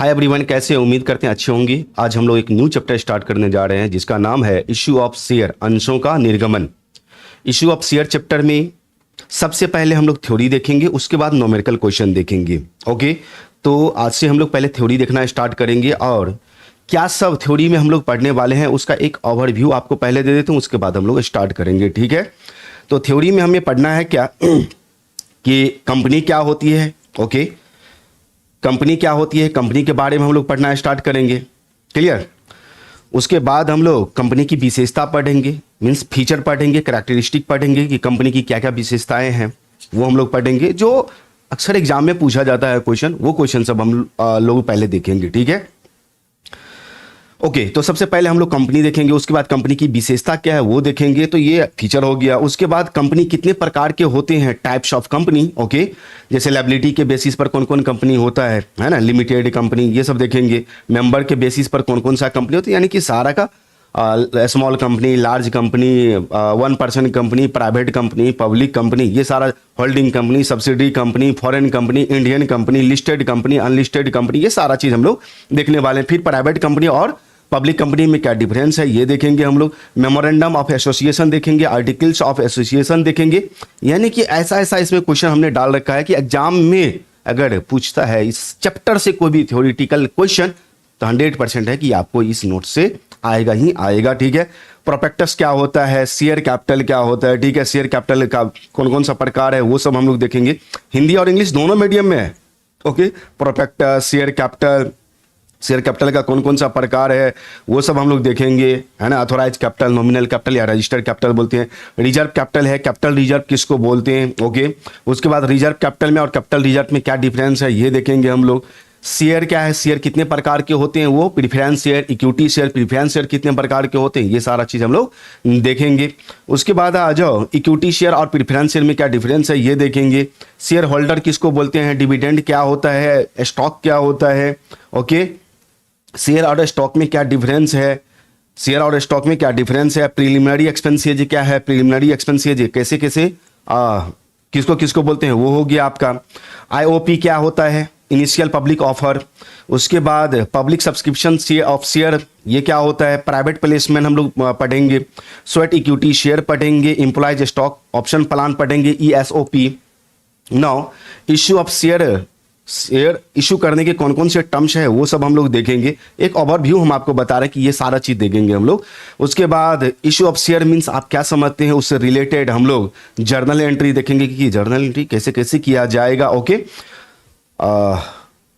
Hi everyone, कैसे हैं? उम्मीद करते हैं अच्छे होंगे। आज हम लोग एक न्यू चैप्टर स्टार्ट करने जा रहे हैं जिसका नाम है इश्यू ऑफ शेयर, अंशों का निर्गमन। इश्यू ऑफ शेयर चैप्टर में सबसे पहले हम लोग थ्योरी देखेंगे, उसके बाद न्यूमेरिकल क्वेश्चन देखेंगे। ओके, तो आज से हम लोग पहले थ्योरी देखना स्टार्ट करेंगे और क्या सब थ्योरी में हम लोग पढ़ने वाले हैं उसका एक ओवरव्यू आपको पहले दे देते हूँ, उसके बाद हम लोग स्टार्ट करेंगे। ठीक है, तो थ्योरी में हमें पढ़ना है क्या कि कंपनी क्या होती है। ओके, कंपनी क्या होती है, कंपनी के बारे में हम लोग पढ़ना स्टार्ट करेंगे। क्लियर? उसके बाद हम लोग कंपनी की विशेषता पढ़ेंगे, मीन्स फीचर पढ़ेंगे, कैरेक्टरिस्टिक पढ़ेंगे कि कंपनी की क्या क्या विशेषताएं हैं, वो हम लोग पढ़ेंगे। जो अक्सर एग्जाम में पूछा जाता है क्वेश्चन, वो क्वेश्चन सब हम लोग पहले देखेंगे। ठीक है, ओके, तो सबसे पहले हम लोग कंपनी देखेंगे, उसके बाद कंपनी की विशेषता क्या है वो देखेंगे, तो ये फीचर हो गया। उसके बाद कंपनी कितने प्रकार के होते हैं, टाइप्स ऑफ कंपनी। ओके, जैसे लायबिलिटी के बेसिस पर कौन कौन कंपनी होता है ना, लिमिटेड कंपनी, ये सब देखेंगे। मेंबर के बेसिस पर कौन कौन सा कंपनी होती है, यानी कि सारा का small company, large company, 1% company, private company, public company, ये सारा, holding company, subsidy company, foreign company, Indian company, listed company, unlisted company, ये सारा चीज़ हम लोग देखने वाले हैं। फिर प्राइवेट कंपनी और पब्लिक कंपनी में क्या डिफरेंस है ये देखेंगे हम लोग। मेमोरेंडम ऑफ एसोसिएशन देखेंगे, आर्टिकल्स ऑफ एसोसिएशन देखेंगे। यानी कि ऐसा ऐसा इसमें क्वेश्चन हमने डाल रखा है कि एग्जाम में अगर पूछता है इस चैप्टर से कोई भी थ्योरेटिकल क्वेश्चन तो 100% है कि आपको इस नोट से आएगा ही आएगा। ठीक है, प्रोस्पेक्टस क्या होता है, शेयर कैपिटल क्या होता है, ठीक है, शेयर कैपिटल का कौन कौन सा प्रकार है वो सब हम लोग देखेंगे। हिंदी और इंग्लिश दोनों मीडियम में है। ओके, प्रोस्पेक्टस, शेयर कैपिटल का कौन कौन सा प्रकार है वो सब हम लोग देखेंगे, है ना। अथोराइज कैपिटल, नॉमिनल कैपिटल या रजिस्टर्ड कैपिटल बोलते हैं। रिजर्व कैपिटल है, कैपिटल रिजर्व किसको बोलते हैं। ओके, उसके बाद रिजर्व कैपिटल में और कैपिटल रिजर्व में क्या डिफरेंस है ये देखेंगे हम लोग। शेयर क्या है, शेयर कितने प्रकार के होते हैं, वो preference share, equity share, preference share कितने प्रकार के होते हैं, ये सारा चीज हम लोग देखेंगे। उसके बाद आ जाओ इक्विटी शेयर और प्रीफरेंस शेयर में क्या डिफरेंस है ये देखेंगे। शेयर होल्डर किसको बोलते हैं, डिविडेंड क्या होता है, स्टॉक क्या होता है। ओके, शेयर और स्टॉक में क्या डिफरेंस है, शेयर और स्टॉक में क्या डिफरेंस है। प्रीलिमिनरी एक्सपेंसेज क्या है, प्रीलिमिनरी एक्सपेंसेज कैसे कैसे किसको किसको बोलते हैं वो हो गया आपका। आईओपी क्या होता है, इनिशियल पब्लिक ऑफर। उसके बाद पब्लिक सब्सक्रिप्शन ऑफ शेयर ये क्या होता है। प्राइवेट प्लेसमेंट हम लोग पढ़ेंगे। स्वेट इक्विटी शेयर पढ़ेंगे। एम्प्लॉयज स्टॉक ऑप्शन प्लान पढ़ेंगे, ESOP। Now issue of share issue करने के कौन कौन से टर्म्स है वो सब हम लोग देखेंगे। एक ओवरव्यू हम आपको बता रहे हैं कि ये सारा चीज देखेंगे हम लोग। उसके बाद इशू ऑफ शेयर मींस आप क्या समझते हैं, उससे रिलेटेड हम लोग जर्नल एंट्री देखेंगे कि जर्नल एंट्री कैसे कैसे किया जाएगा। ओके,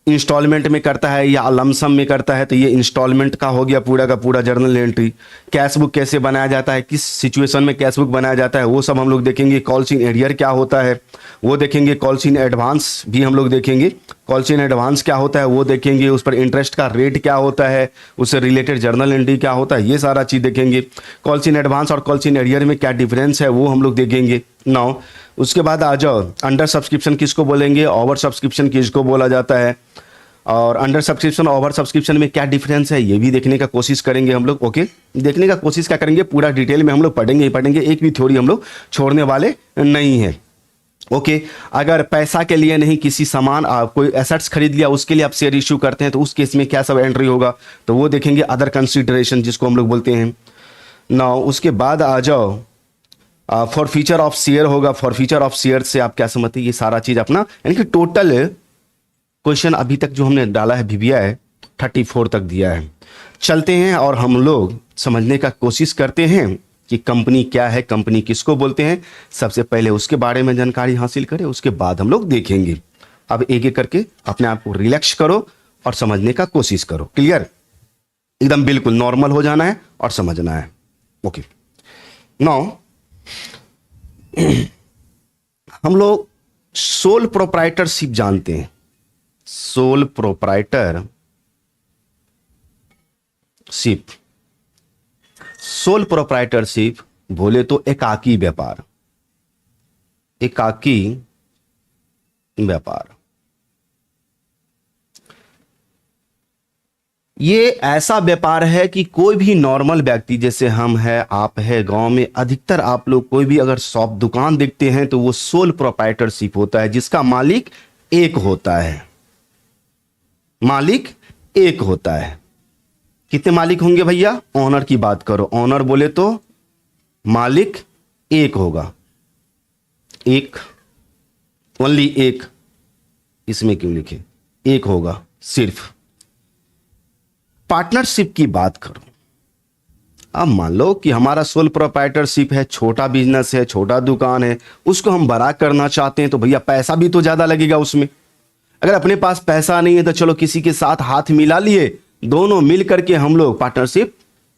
इंस्टॉलमेंट में करता है या लमसम में करता है, तो ये इंस्टॉलमेंट का हो गया पूरा का पूरा जर्नल एंट्री। कैश बुक कैसे बनाया जाता है, किस सिचुएशन में कैश बुक बनाया जाता है वो सब हम लोग देखेंगे। कॉल्स इन एरियर क्या होता है वो देखेंगे। कॉल्स इन एडवांस भी हम लोग देखेंगे। कॉल्स इन एडवांस क्या होता है वो देखेंगे। उस पर इंटरेस्ट का रेट क्या होता है, उससे रिलेटेड जर्नल एंट्री क्या होता है, ये सारा चीज देखेंगे। कॉल्स इन एडवांस और कॉल्स इन एरियर में क्या डिफरेंस है वो हम लोग देखेंगे। नाउ उसके बाद आ जाओ अंडर सब्सक्रिप्शन किसको बोलेंगे, ओवर सब्सक्रिप्शन किसको बोला जाता है, और अंडर सब्सक्रिप्शन ओवर सब्सक्रिप्शन में क्या डिफरेंस है ये भी देखने का कोशिश करेंगे हम लोग। ओके, देखने का कोशिश क्या करेंगे, पूरा डिटेल में हम लोग पढ़ेंगे ही पढ़ेंगे, एक भी थ्योरी हम लोग छोड़ने वाले नहीं है। ओके, अगर पैसा के लिए नहीं, किसी सामान कोई एसेट्स खरीद लिया उसके लिए आप शेयर इश्यू करते हैं तो उस केस में क्या सब एंट्री होगा, तो वो देखेंगे। अदर कंसिडरेशन जिसको हम लोग बोलते हैं। नाउ उसके बाद आ जाओ फॉर फीचर ऑफ शेयर होगा। फॉर फीचर ऑफ शेयर से आप क्या समझते हैं, ये सारा चीज अपना, यानी कि टोटल क्वेश्चन अभी तक जो हमने डाला है VBI 34 तक दिया है। चलते हैं और हम लोग समझने का कोशिश करते हैं कि कंपनी क्या है, कंपनी किसको बोलते हैं। सबसे पहले उसके बारे में जानकारी हासिल करें, उसके बाद हम लोग देखेंगे। अब एक एक करके अपने आप को रिलैक्स करो और समझने का कोशिश करो। क्लियर? एकदम बिल्कुल नॉर्मल हो जाना है और समझना है। ओके, नाउ हम लोग सोल प्रोप्राइटरशिप जानते हैं। सोल प्रोप्राइटरशिप, सोल प्रोप्राइटरशिप बोले तो एकाकी व्यापार, एकाकी व्यापार। ये ऐसा व्यापार है कि कोई भी नॉर्मल व्यक्ति जैसे हम है, आप है, गांव में अधिकतर आप लोग कोई भी अगर शॉप दुकान देखते हैं तो वो सोल प्रोप्राइटरशिप होता है, जिसका मालिक एक होता है, मालिक एक होता है। कितने मालिक होंगे भैया? ऑनर की बात करो, ऑनर बोले तो मालिक एक होगा, एक, ओनली एक। इसमें क्यों लिखे? एक होगा सिर्फ। पार्टनरशिप की बात करो, अब मान लो कि हमारा सोल प्रोप्राइटरशिप है, छोटा बिजनेस है, छोटा दुकान है, उसको हम बड़ा करना चाहते हैं तो भैया पैसा भी तो ज्यादा लगेगा उसमें। अगर अपने पास पैसा नहीं है तो चलो किसी के साथ हाथ मिला लिए, दोनों मिल करके हम लोग पार्टनरशिप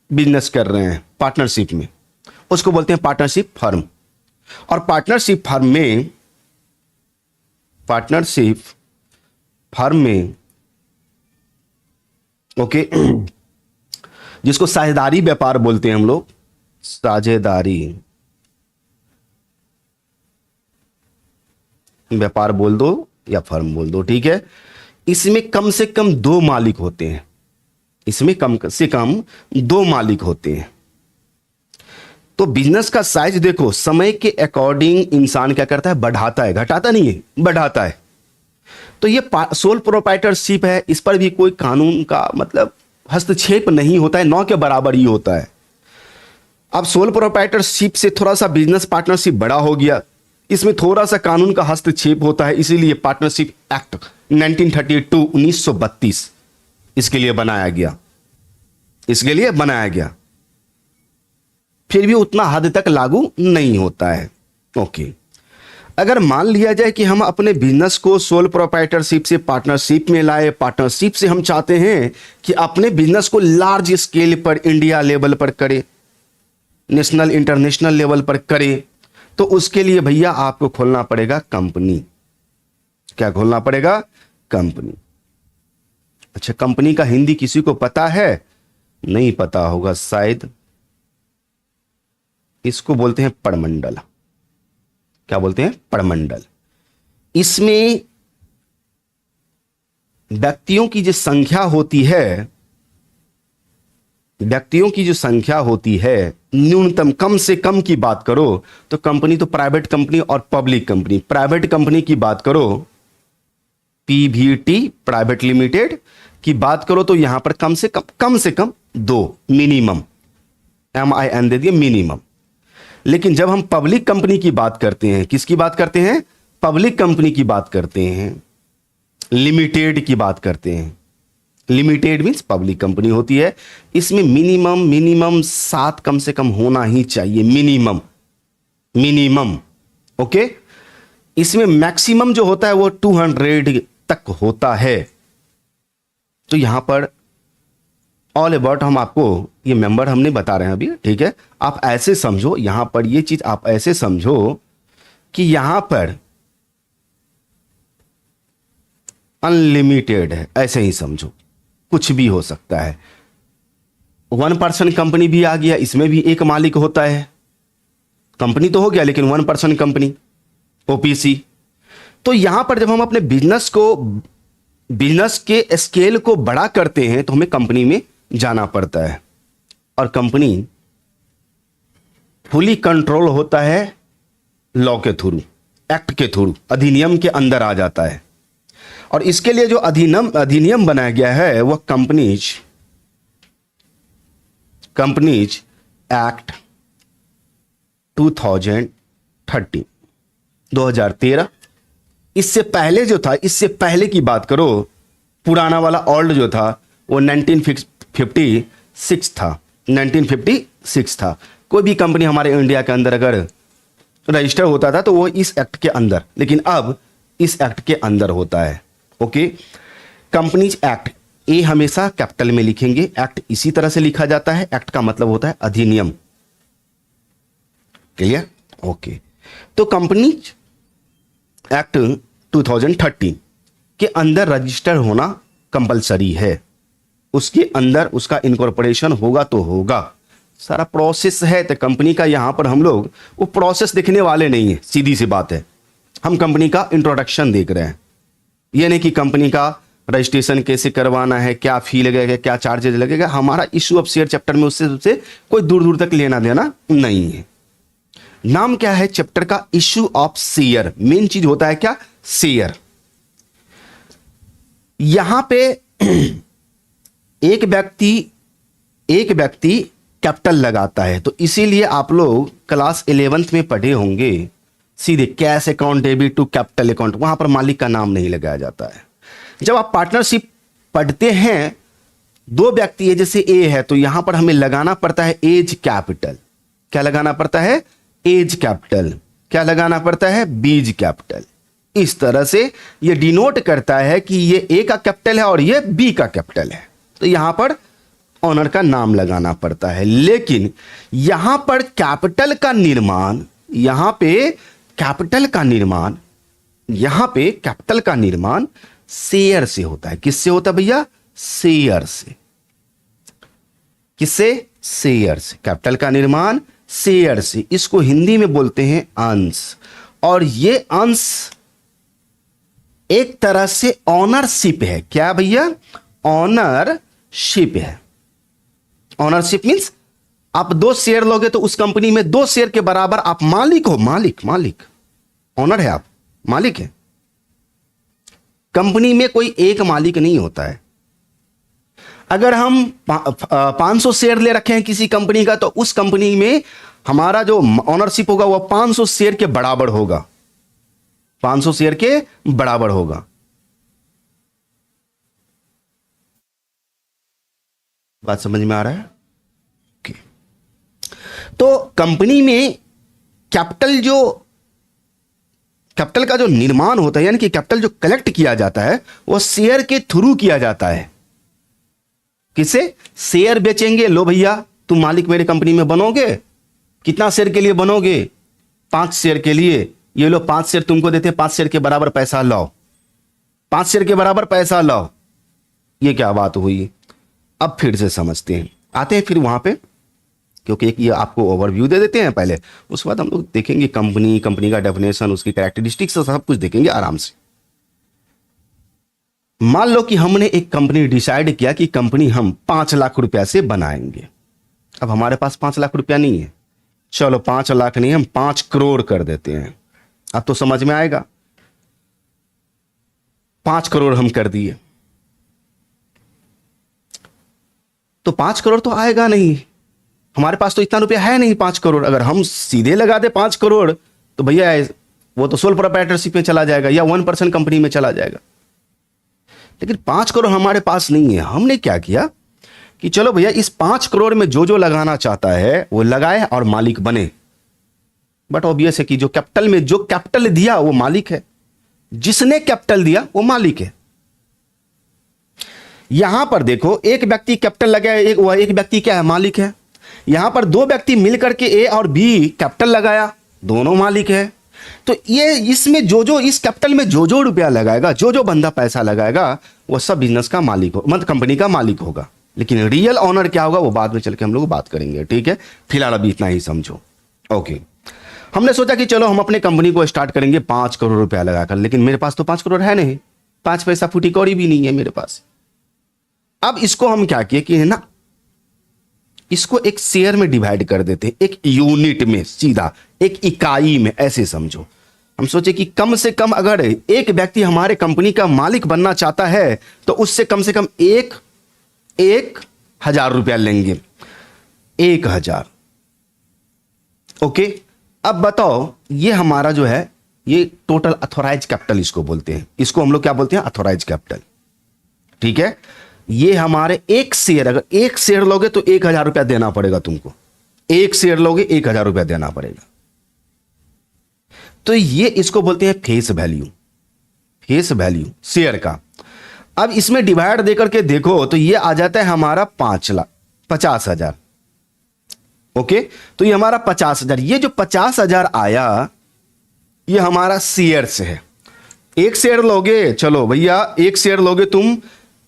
बिजनेस कर रहे हैं, पार्टनरशिप में, उसको बोलते हैं पार्टनरशिप फर्म। और पार्टनरशिप फर्म में ओके जिसको साझेदारी व्यापार बोलते हैं हम लोग, साझेदारी व्यापार बोल दो या फर्म बोल दो, ठीक है। इसमें कम से कम 2 मालिक होते हैं, इसमें कम से कम 2 मालिक होते हैं। तो बिजनेस का साइज देखो, समय के अकॉर्डिंग इंसान क्या करता है? बढ़ाता है, घटाता नहीं है, बढ़ाता है। तो ये सोल प्रोप्राइटरशिप है, इस पर भी कोई कानून का मतलब हस्तक्षेप नहीं होता है, 9 के बराबर ही होता है। अब सोल प्रोप्राइटरशिप से थोड़ा सा बिजनेस पार्टनरशिप बड़ा हो गया, इसमें थोड़ा सा कानून का हस्तक्षेप होता है, इसीलिए पार्टनरशिप एक्ट 1932 इसके लिए बनाया गया, इसके लिए बनाया गया। फिर भी उतना हद तक लागू नहीं होता है। ओके, अगर मान लिया जाए कि हम अपने बिजनेस को सोल प्रोप्राइटरशिप से पार्टनरशिप में लाए, पार्टनरशिप से हम चाहते हैं कि अपने बिजनेस को लार्ज स्केल पर इंडिया लेवल पर करें, नेशनल इंटरनेशनल लेवल पर करें, तो उसके लिए भैया आपको खोलना पड़ेगा कंपनी। क्या खोलना पड़ेगा? कंपनी। अच्छा, कंपनी का हिंदी किसी को पता है? नहीं पता होगा शायद। इसको बोलते हैं प्रमंडल। क्या बोलते हैं? प्रमंडल। इसमें व्यक्तियों की जो संख्या होती है, व्यक्तियों की जो संख्या होती है न्यूनतम, कम से कम की बात करो तो कंपनी तो प्राइवेट कंपनी और पब्लिक कंपनी, प्राइवेट कंपनी की बात करो, पीवीटी प्राइवेट लिमिटेड की बात करो तो यहां पर कम से कम 2 मिनिमम, MIN दे दिए, मिनिमम। लेकिन जब हम पब्लिक कंपनी की बात करते हैं, किसकी बात करते हैं? पब्लिक कंपनी की बात करते हैं, लिमिटेड की बात करते हैं। लिमिटेड मींस पब्लिक कंपनी होती है, इसमें मिनिमम 7 कम से कम होना ही चाहिए, मिनिमम। ओके, इसमें मैक्सिमम जो होता है वो 200 तक होता है। तो यहां पर ऑल अबाउट हम आपको ये मेंबर हमने बता रहे हैं अभी, ठीक है। आप ऐसे समझो, यहां पर ये चीज आप ऐसे समझो कि यहां पर अनलिमिटेड है, ऐसे ही समझो, कुछ भी हो सकता है। 1 पर्सन कंपनी भी आ गया, इसमें भी एक मालिक होता है, कंपनी तो हो गया लेकिन 1 पर्सन कंपनी, OPC। तो यहां पर जब हम अपने बिजनेस के स्केल को बड़ा करते हैं तो हमें कंपनी में जाना पड़ता है, और कंपनी फुली कंट्रोल होता है लॉ के थ्रू, एक्ट के थ्रू, अधिनियम के अंदर आ जाता है। और इसके लिए जो अधिनियम बनाया गया है वह कंपनीज एक्ट 2013। इससे पहले जो था, इससे पहले की बात करो, पुराना वाला ओल्ड जो था वो 1956 था, 1956 था। कोई भी कंपनी हमारे इंडिया के अंदर अगर रजिस्टर होता था तो वो इस एक्ट के अंदर, लेकिन अब इस एक्ट के अंदर होता है। ओके, कंपनीज एक्ट, ए हमेशा कैपिटल में लिखेंगे, एक्ट इसी तरह से लिखा जाता है, एक्ट का मतलब होता है अधिनियम। क्लियर? ओके, तो कंपनीज एक्ट 2013 के अंदर रजिस्टर होना कंपलसरी है, उसके अंदर उसका इनकॉर्पोरेशन होगा तो होगा, सारा प्रोसेस है। तो कंपनी का यहां पर हम लोग वो प्रोसेस देखने वाले नहीं है, सीधी सी बात है, हम कंपनी का इंट्रोडक्शन देख रहे हैं। ये नहीं कि कंपनी का रजिस्ट्रेशन कैसे करवाना है, क्या फी लगेगा, क्या चार्जेज लगेगा, हमारा इशू ऑफ शेयर चैप्टर में उससे कोई दूर दूर तक लेना देना नहीं है। नाम क्या है चैप्टर का? Issue of share. मेन चीज होता है क्या? शेयर। यहां पे एक व्यक्ति कैपिटल लगाता है, तो इसीलिए आप लोग क्लास 11th में पढ़े होंगे, सीधे cash account debit to capital account, वहां पर मालिक का नाम नहीं लगाया जाता है। जब आप पार्टनरशिप पढ़ते हैं, दो व्यक्ति है, जैसे ए है, तो यहां पर हमें लगाना पड़ता है एज कैपिटल। क्या लगाना पड़ता है? As capital. क्या लगाना पड़ता है? बीज कैपिटल। इस तरह से यह डिनोट करता है कि ये ए का कैपिटल है और ये बी का कैपिटल है, तो यहां पर ऑनर का नाम लगाना पड़ता है। लेकिन यहां पर कैपिटल का निर्माण, यहां पे कैपिटल का निर्माण शेयर से होता है। किससे होता है भैया? शेयर से। किससे? शेयर से। कैपिटल का निर्माण शेयर से। इसको हिंदी में बोलते हैं अंश, और ये अंश एक तरह से ऑनरशिप है। क्या भैया? ऑनरशिप है। ऑनरशिप मींस आप 2 शेयर लोगे तो उस कंपनी में 2 शेयर के बराबर आप मालिक हो। मालिक ऑनर है, आप मालिक है। कंपनी में कोई एक मालिक नहीं होता है। अगर हम 500 शेयर ले रखे हैं किसी कंपनी का, तो उस कंपनी में हमारा जो ऑनरशिप होगा वो 500 शेयर के बराबर होगा। 500 शेयर के बराबर होगा। बात समझ में आ रहा है? ओके। तो कंपनी में कैपिटल का जो निर्माण होता है, यानी कि कैपिटल जो कलेक्ट किया जाता है, वो शेयर के थ्रू किया जाता है। किसे? शेयर बेचेंगे, लो भैया तुम मालिक मेरे कंपनी में बनोगे। कितना शेयर के लिए बनोगे? 5 शेयर के लिए। ये लो 5 शेयर तुमको देते हैं, 5 शेयर के बराबर पैसा लाओ, 5 शेयर के बराबर पैसा लाओ। ये क्या बात हुई? अब फिर से समझते हैं, आते हैं फिर वहां पे, क्योंकि एक ये आपको ओवरव्यू दे देते हैं पहले, उसके बाद हम लोग देखेंगे कंपनी का डेफिनेशन, उसकी कैरेक्टरिस्टिक्स, सब कुछ देखेंगे आराम से। मान लो कि हमने एक कंपनी डिसाइड किया कि कंपनी हम 5 लाख रुपया से बनाएंगे। अब हमारे पास 5 लाख रुपया नहीं है, चलो 5 लाख नहीं, हम 5 करोड़ कर देते हैं। अब तो समझ में आएगा। 5 करोड़ हम कर दिए, तो 5 करोड़ तो आएगा नहीं, हमारे पास तो इतना रुपया है नहीं 5 करोड़। अगर हम सीधे लगा दे 5 करोड़, तो भैया वो तो सोल प्रोप्राइटरशिप में चला जाएगा या 1% कंपनी में चला जाएगा। लेकिन 5 करोड़ हमारे पास नहीं है। हमने क्या किया कि चलो भैया इस 5 करोड़ में जो लगाना चाहता है वो लगाए और मालिक बने। बट ऑब्वियस है कि जो कैपिटल दिया वो मालिक है, जिसने कैपिटल दिया वो मालिक है। यहां पर देखो, एक व्यक्ति कैपिटल लगाया, एक व्यक्ति क्या है? मालिक है। यहां पर 2 व्यक्ति मिलकर के ए और बी कैपिटल लगाया, दोनों मालिक है। तो ये इसमें इस कैपिटल में जो रुपया लगाएगा, जो बंदा पैसा लगाएगा, वो सब बिजनेस का मालिक हो, मतलब कंपनी का मालिक होगा। लेकिन रियल ऑनर क्या होगा वो बाद में चल के हम लोग बात करेंगे, ठीक है? फिलहाल अभी इतना ही समझो। ओके, हमने सोचा कि चलो हम अपने कंपनी को स्टार्ट करेंगे 5 करोड़ रुपया लगाकर, लेकिन मेरे पास तो 5 करोड़ है नहीं, 5 पैसा फूटी कौड़ी भी नहीं है मेरे पास। अब इसको हम क्या किए कि है ना, इसको एक शेयर में डिवाइड कर देते हैं, एक यूनिट में, सीधा एक इकाई में, ऐसे समझो। हम सोचे कि कम से कम अगर एक व्यक्ति हमारे कंपनी का मालिक बनना चाहता है तो उससे कम से कम 1,000 रुपया लेंगे। 1,000। ओके, अब बताओ, ये हमारा जो है ये टोटल अथोराइज कैपिटल इसको बोलते हैं। इसको हम लोग क्या बोलते हैं? अथोराइज कैपिटल, ठीक है? ये हमारे एक शेयर, अगर 1 शेयर लोगे तो 1,000 रुपया देना पड़ेगा तुमको। 1 शेयर लोगे 1,000 रुपया देना पड़ेगा। तो ये इसको बोलते हैं फेस वैल्यू शेयर का। अब इसमें डिवाइड देकर के देखो तो ये आ जाता है हमारा 50,000। ओके, तो ये हमारा 50,000। ये जो 50,000 आया ये हमारा शेयर से है। 1 शेयर लोगे, चलो भैया 1 शेयर लोगे तुम,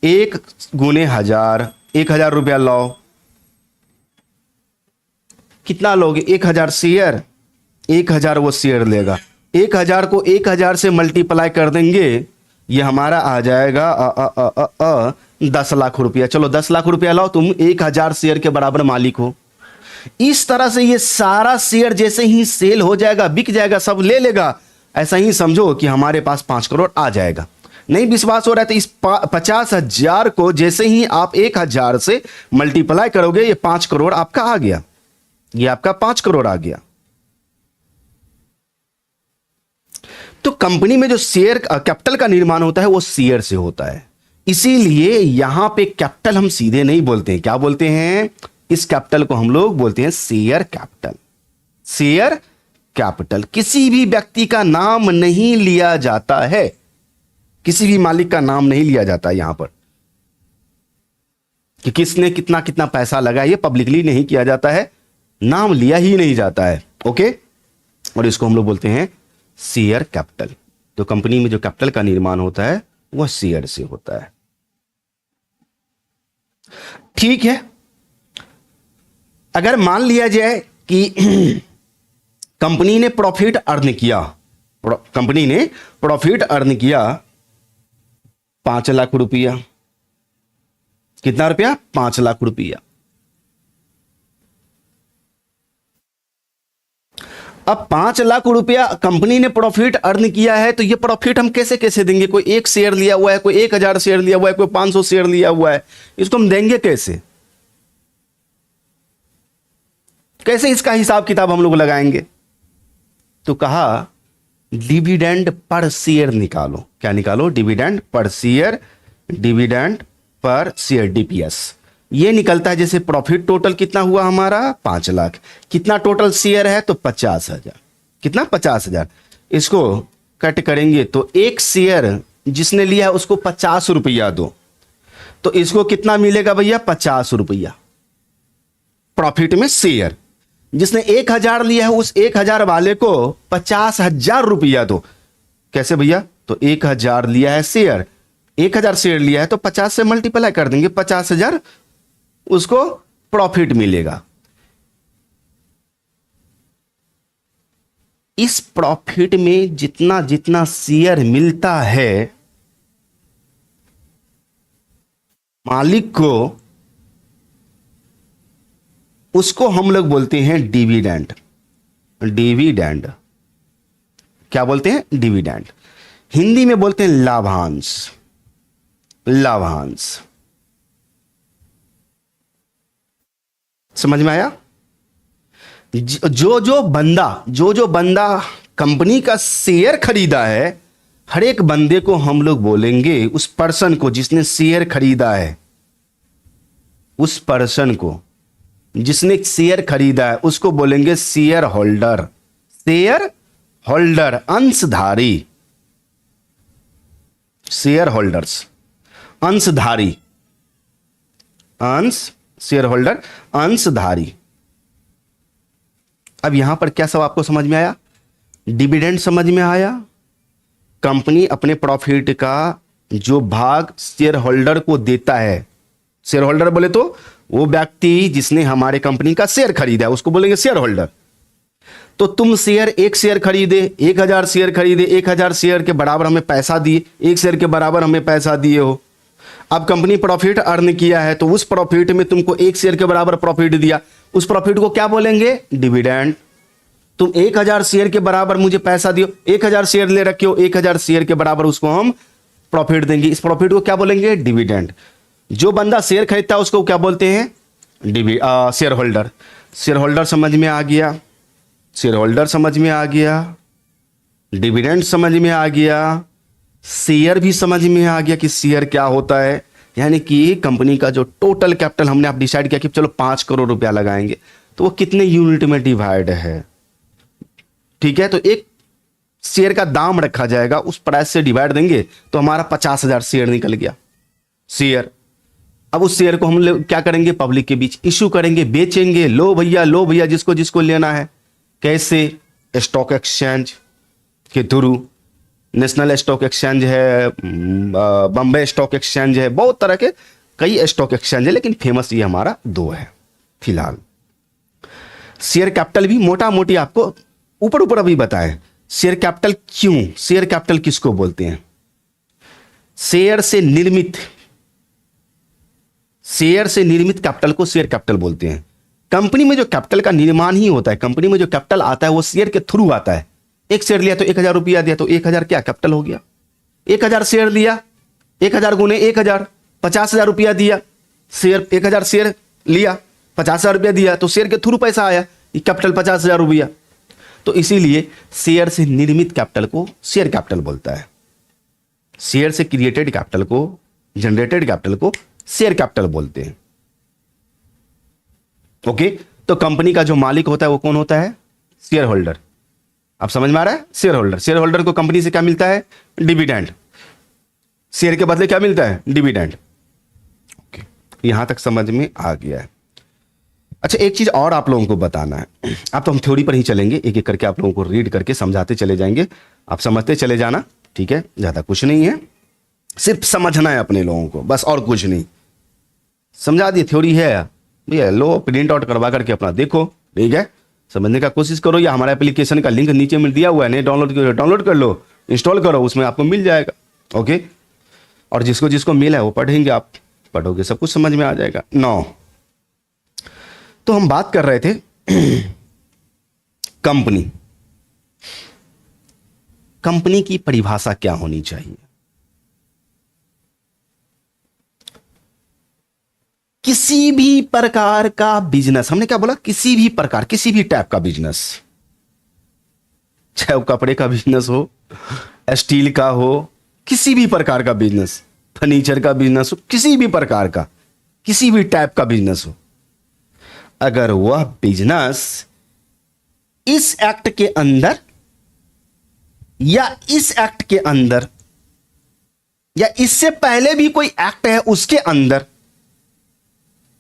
1 गुने 1000, 1,000 रुपया लाओ। कितना लोगे? 1,000 शेयर, 1,000 वो शेयर लेगा। 1,000 को 1,000 से मल्टीप्लाई कर देंगे, ये हमारा आ जाएगा 10 लाख रुपया। चलो 10 लाख रुपया लाओ, तुम 1,000 शेयर के बराबर मालिक हो। इस तरह से ये सारा शेयर जैसे ही सेल हो जाएगा, बिक जाएगा, सब ले लेगा, ऐसा ही समझो कि हमारे पास 5 करोड़ आ जाएगा। नहीं विश्वास हो रहा है तो इस 50,000 को जैसे ही आप 1,000 से मल्टीप्लाई करोगे, ये 5 करोड़ आपका आ गया, ये आपका 5 करोड़ आ गया। तो कंपनी में जो शेयर कैपिटल का निर्माण होता है वो शेयर से होता है, इसीलिए यहां पे कैपिटल हम सीधे नहीं बोलते हैं। क्या बोलते हैं? इस कैपिटल को हम लोग बोलते हैं शेयर कैपिटल। Share capital. किसी भी व्यक्ति का नाम नहीं लिया जाता है, किसी भी मालिक का नाम नहीं लिया जाता यहां पर कि किसने कितना कितना पैसा लगा, ये पब्लिकली नहीं किया जाता है, नाम लिया ही नहीं जाता है। ओके, और इसको हम लोग बोलते हैं शेयर कैपिटल। तो कंपनी में जो कैपिटल का निर्माण होता है वह शेयर से होता है। ठीक है, अगर मान लिया जाए कि कंपनी ने प्रॉफिट अर्न किया, कंपनी ने प्रॉफिट अर्न किया 5 लाख रुपया। कितना रुपया? 5 लाख रुपया। अब 5 लाख रुपया कंपनी ने प्रॉफिट अर्न किया है, तो ये प्रॉफिट हम कैसे कैसे देंगे? कोई 1 शेयर लिया हुआ है, कोई 1,000 शेयर लिया हुआ है, कोई 500 शेयर लिया हुआ है, इसको हम देंगे कैसे? कैसे इसका हिसाब किताब हम लोग लगाएंगे? तो कहा डिविडेंड पर शेयर निकालो। क्या निकालो? Dividend per share, dividend per share, DPS. ये निकलता है जैसे प्रॉफिट टोटल कितना हुआ हमारा? 5 लाख। कितना टोटल शेयर है? तो 50,000। कितना? 50,000। इसको कट करेंगे तो एक शेयर जिसने लिया है उसको 50 रुपया दो, तो इसको कितना मिलेगा भैया? 50 रुपया प्रॉफिट में शेयर। जिसने 1,000 लिया है उस 1,000 वाले को 50,000 रुपया दो। कैसे भैया? तो 1,000 लिया है शेयर, 1,000 शेयर लिया है तो 50 से मल्टीप्लाई कर देंगे, 50,000 उसको प्रॉफिट मिलेगा। इस प्रॉफिट में जितना जितना शेयर मिलता है मालिक को, उसको हम लोग बोलते हैं डिविडेंड। डिविडेंड क्या बोलते हैं? डिविडेंड। हिंदी में बोलते हैं लाभांश। लाभांश। समझ में आया? जो जो बंदा कंपनी का शेयर खरीदा है, हर एक बंदे को हम लोग बोलेंगे, उस पर्सन को जिसने शेयर खरीदा है, उस पर्सन को जिसने शेयर खरीदा है उसको बोलेंगे शेयर होल्डर। शेयर होल्डर, अंशधारी। शेयर होल्डर्स, अंशधारी। अंश, शेयर होल्डर, अंशधारी। अब यहां पर क्या सब आपको समझ में आया? डिविडेंड समझ में आया। कंपनी अपने प्रॉफिट का जो भाग शेयर होल्डर को देता है, शेयर होल्डर बोले तो वो व्यक्ति जिसने हमारे कंपनी का शेयर खरीदा है उसको बोलेंगे शेयर होल्डर। तो तुम शेयर, एक शेयर खरीदे, 1,000 शेयर खरीदे, 1,000 शेयर के बराबर हमें पैसा दिए, एक शेयर के बराबर हमें पैसा दिए हो। अब कंपनी प्रॉफिट अर्न किया है तो उस प्रॉफिट में तुमको एक शेयर के बराबर प्रॉफिट दिया, उस प्रॉफिट को क्या बोलेंगे? डिविडेंड। तुम 1,000 शेयर के बराबर मुझे पैसा दियो, 1,000 शेयर ले रखे हो, 1,000 शेयर के बराबर उसको हम प्रॉफिट देंगे, इस प्रॉफिट को क्या बोलेंगे? डिविडेंड। जो बंदा शेयर खरीदता है उसको क्या बोलते हैं? Share holder. शेयर होल्डर समझ में आ गया, शेयर होल्डर समझ में आ गया, डिविडेंड समझ में आ गया, शेयर भी समझ में आ गया कि शेयर क्या होता है। यानी कि कंपनी का जो टोटल कैपिटल हमने आप डिसाइड किया कि चलो 5 करोड़ रुपया लगाएंगे, तो वो कितने यूनिट में डिवाइड है। ठीक है, तो एक शेयर का दाम रखा जाएगा, उस प्राइस से डिवाइड देंगे तो हमारा 50,000 शेयर निकल गया। शेयर, अब उस शेयर को हम लोग क्या करेंगे? पब्लिक के बीच इशू करेंगे, बेचेंगे। लो भैया जिसको जिसको लेना है। कैसे? स्टॉक एक्सचेंज के थ्रू। नेशनल स्टॉक एक्सचेंज है, बॉम्बे स्टॉक एक्सचेंज है, बहुत तरह के कई स्टॉक एक्सचेंज है, लेकिन फेमस ये हमारा 2 है फिलहाल। शेयर कैपिटल भी मोटा मोटी आपको ऊपर अभी बताएं। शेयर कैपिटल क्यों? शेयर कैपिटल किसको बोलते हैं? शेयर से निर्मित कैपिटल को शेयर कैपिटल बोलते हैं। कंपनी में जो कैपिटल का निर्माण ही होता है, कंपनी में जो कैपिटल आता है वो शेयर के थ्रू आता है। एक शेयर लिया तो 1,000 रुपया दिया तो 1,000 क्या कैपिटल हो गया। 1000 शेयर लिया, 1000 गुने 1000, 50,000 रुपया दिया, शेयर 1000 शेयर लिया, 50,000 रुपया दिया, तो शेयर के थ्रू पैसा आया, कैपिटल 50,000 रुपया। तो इसीलिए शेयर से निर्मित कैपिटल को शेयर कैपिटल बोलता है, शेयर से क्रिएटेड कैपिटल को, जनरेटेड कैपिटल को शेयर कैपिटल बोलते हैं। ओके, तो कंपनी का जो मालिक होता है वो कौन होता है? Share holder. आप समझ में आ रहा है? Share holder. शेयर होल्डर को कंपनी से क्या मिलता है? डिविडेंड। शेयर के बदले क्या मिलता है? डिविडेंड। ओके, यहां तक समझ में आ गया है। अच्छा, एक चीज और आप लोगों को बताना है। आप तो हम थ्योरी पर ही चलेंगे, एक एक करके आप लोगों को रीड करके समझाते चले जाएंगे, आप समझते चले जाना, ठीक है? ज्यादा कुछ नहीं है, सिर्फ समझना है अपने लोगों को, बस, और कुछ नहीं। समझा दिए, थ्योरी है भैया, लो प्रिंट आउट करवा करके अपना देखो, ठीक है? समझने का कोशिश करो, या हमारा एप्लीकेशन का लिंक नीचे में दिया हुआ है, नहीं डाउनलोड कर लो, इंस्टॉल करो, उसमें आपको मिल जाएगा। ओके, और जिसको जिसको मिला है वो पढ़ेंगे, आप पढ़ोगे सब कुछ समझ में आ जाएगा। 9, तो हम बात कर रहे थे कंपनी। कंपनी की परिभाषा क्या होनी चाहिए? किसी भी प्रकार का बिजनेस, हमने क्या बोला? किसी भी प्रकार, किसी भी टाइप का बिजनेस, चाहे वो कपड़े का बिजनेस हो, स्टील का हो, किसी भी प्रकार का बिजनेस, फर्नीचर का बिजनेस हो, किसी भी प्रकार का, किसी भी टाइप का बिजनेस हो, अगर वह बिजनेस इस एक्ट के अंदर या इस एक्ट के अंदर या इससे पहले भी कोई एक्ट है उसके अंदर,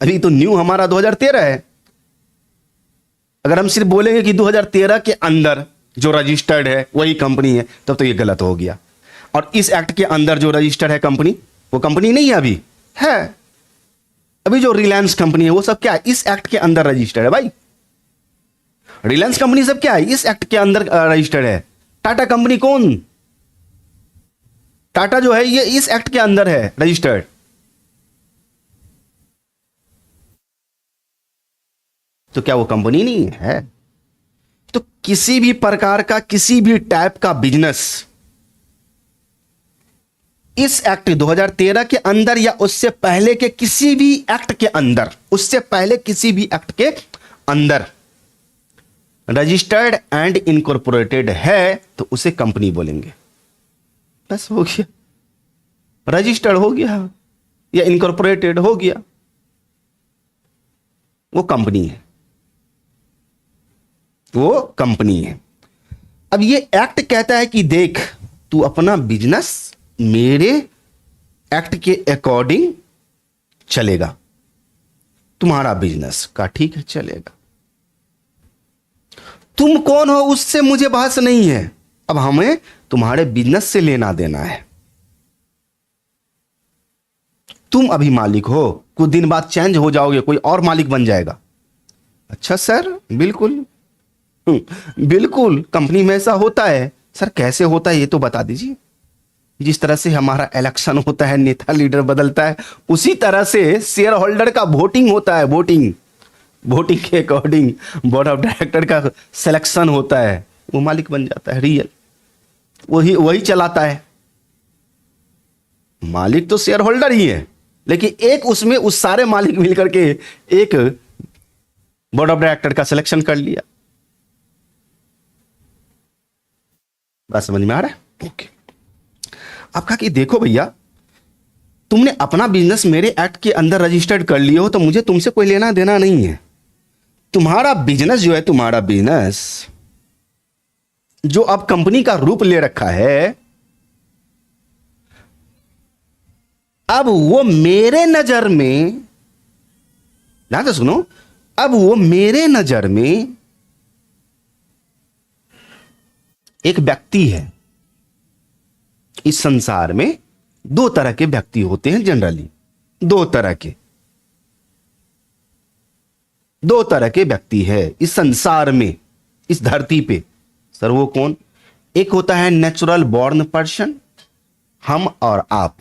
अभी तो न्यू हमारा 2013 है, अगर हम सिर्फ बोलेंगे कि 2013 के अंदर जो रजिस्टर्ड है वही कंपनी है, तब तो ये गलत हो गया। और इस एक्ट के अंदर जो रजिस्टर्ड है कंपनी, वो कंपनी नहीं है, अभी है, अभी जो रिलायंस कंपनी है वो सब क्या है? इस एक्ट के अंदर रजिस्टर्ड है भाई। रिलायंस कंपनी सब क्या है? इस एक्ट के अंदर रजिस्टर्ड है। टाटा कंपनी कौन? टाटा जो है ये इस एक्ट के अंदर है रजिस्टर्ड। तो क्या वो कंपनी नहीं है? तो किसी भी प्रकार का, किसी भी टाइप का बिजनेस इस एक्ट 2013 के अंदर या उससे पहले के किसी भी एक्ट के अंदर, उससे पहले किसी भी एक्ट के अंदर रजिस्टर्ड एंड इनकॉर्पोरेटेड है, तो उसे कंपनी बोलेंगे। बस हो गया, रजिस्टर्ड हो गया या इनकॉर्पोरेटेड हो गया, वो कंपनी है, वो कंपनी है। अब ये एक्ट कहता है कि देख, तू अपना बिजनेस मेरे एक्ट के अकॉर्डिंग चलेगा, तुम्हारा बिजनेस का ठीक है चलेगा। तुम कौन हो उससे मुझे बहस नहीं है, अब हमें तुम्हारे बिजनेस से लेना देना है। तुम अभी मालिक हो, कुछ दिन बाद चेंज हो जाओगे, कोई और मालिक बन जाएगा। अच्छा सर, बिल्कुल बिल्कुल कंपनी में ऐसा होता है। सर कैसे होता है ये तो बता दीजिए। जिस तरह से हमारा इलेक्शन होता है, नेता लीडर बदलता है, उसी तरह से शेयर होल्डर का वोटिंग होता है। वोटिंग के अकॉर्डिंग बोर्ड ऑफ डायरेक्टर का सिलेक्शन होता है, वो मालिक बन जाता है रियल, वही चलाता है। मालिक तो शेयर होल्डर ही है, लेकिन एक उसमें उस सारे मालिक मिलकर के एक बोर्ड ऑफ डायरेक्टर का सिलेक्शन कर लिया। बात समझ में आ रहा है? ओके। अब कहा कि देखो भैया, तुमने अपना बिजनेस मेरे एक्ट के अंदर रजिस्टर्ड कर लिया हो, तो मुझे तुमसे कोई लेना देना नहीं है। तुम्हारा बिजनेस जो है, तुम्हारा बिजनेस जो अब कंपनी का रूप ले रखा है, अब वो मेरे नजर में, ध्यान से सुनो, अब वो मेरे नजर में एक व्यक्ति है। इस संसार में दो तरह के व्यक्ति होते हैं जनरली, दो तरह के व्यक्ति है इस संसार में, इस धरती पे। सर वो कौन? एक होता है नेचुरल बॉर्न पर्सन, हम और आप,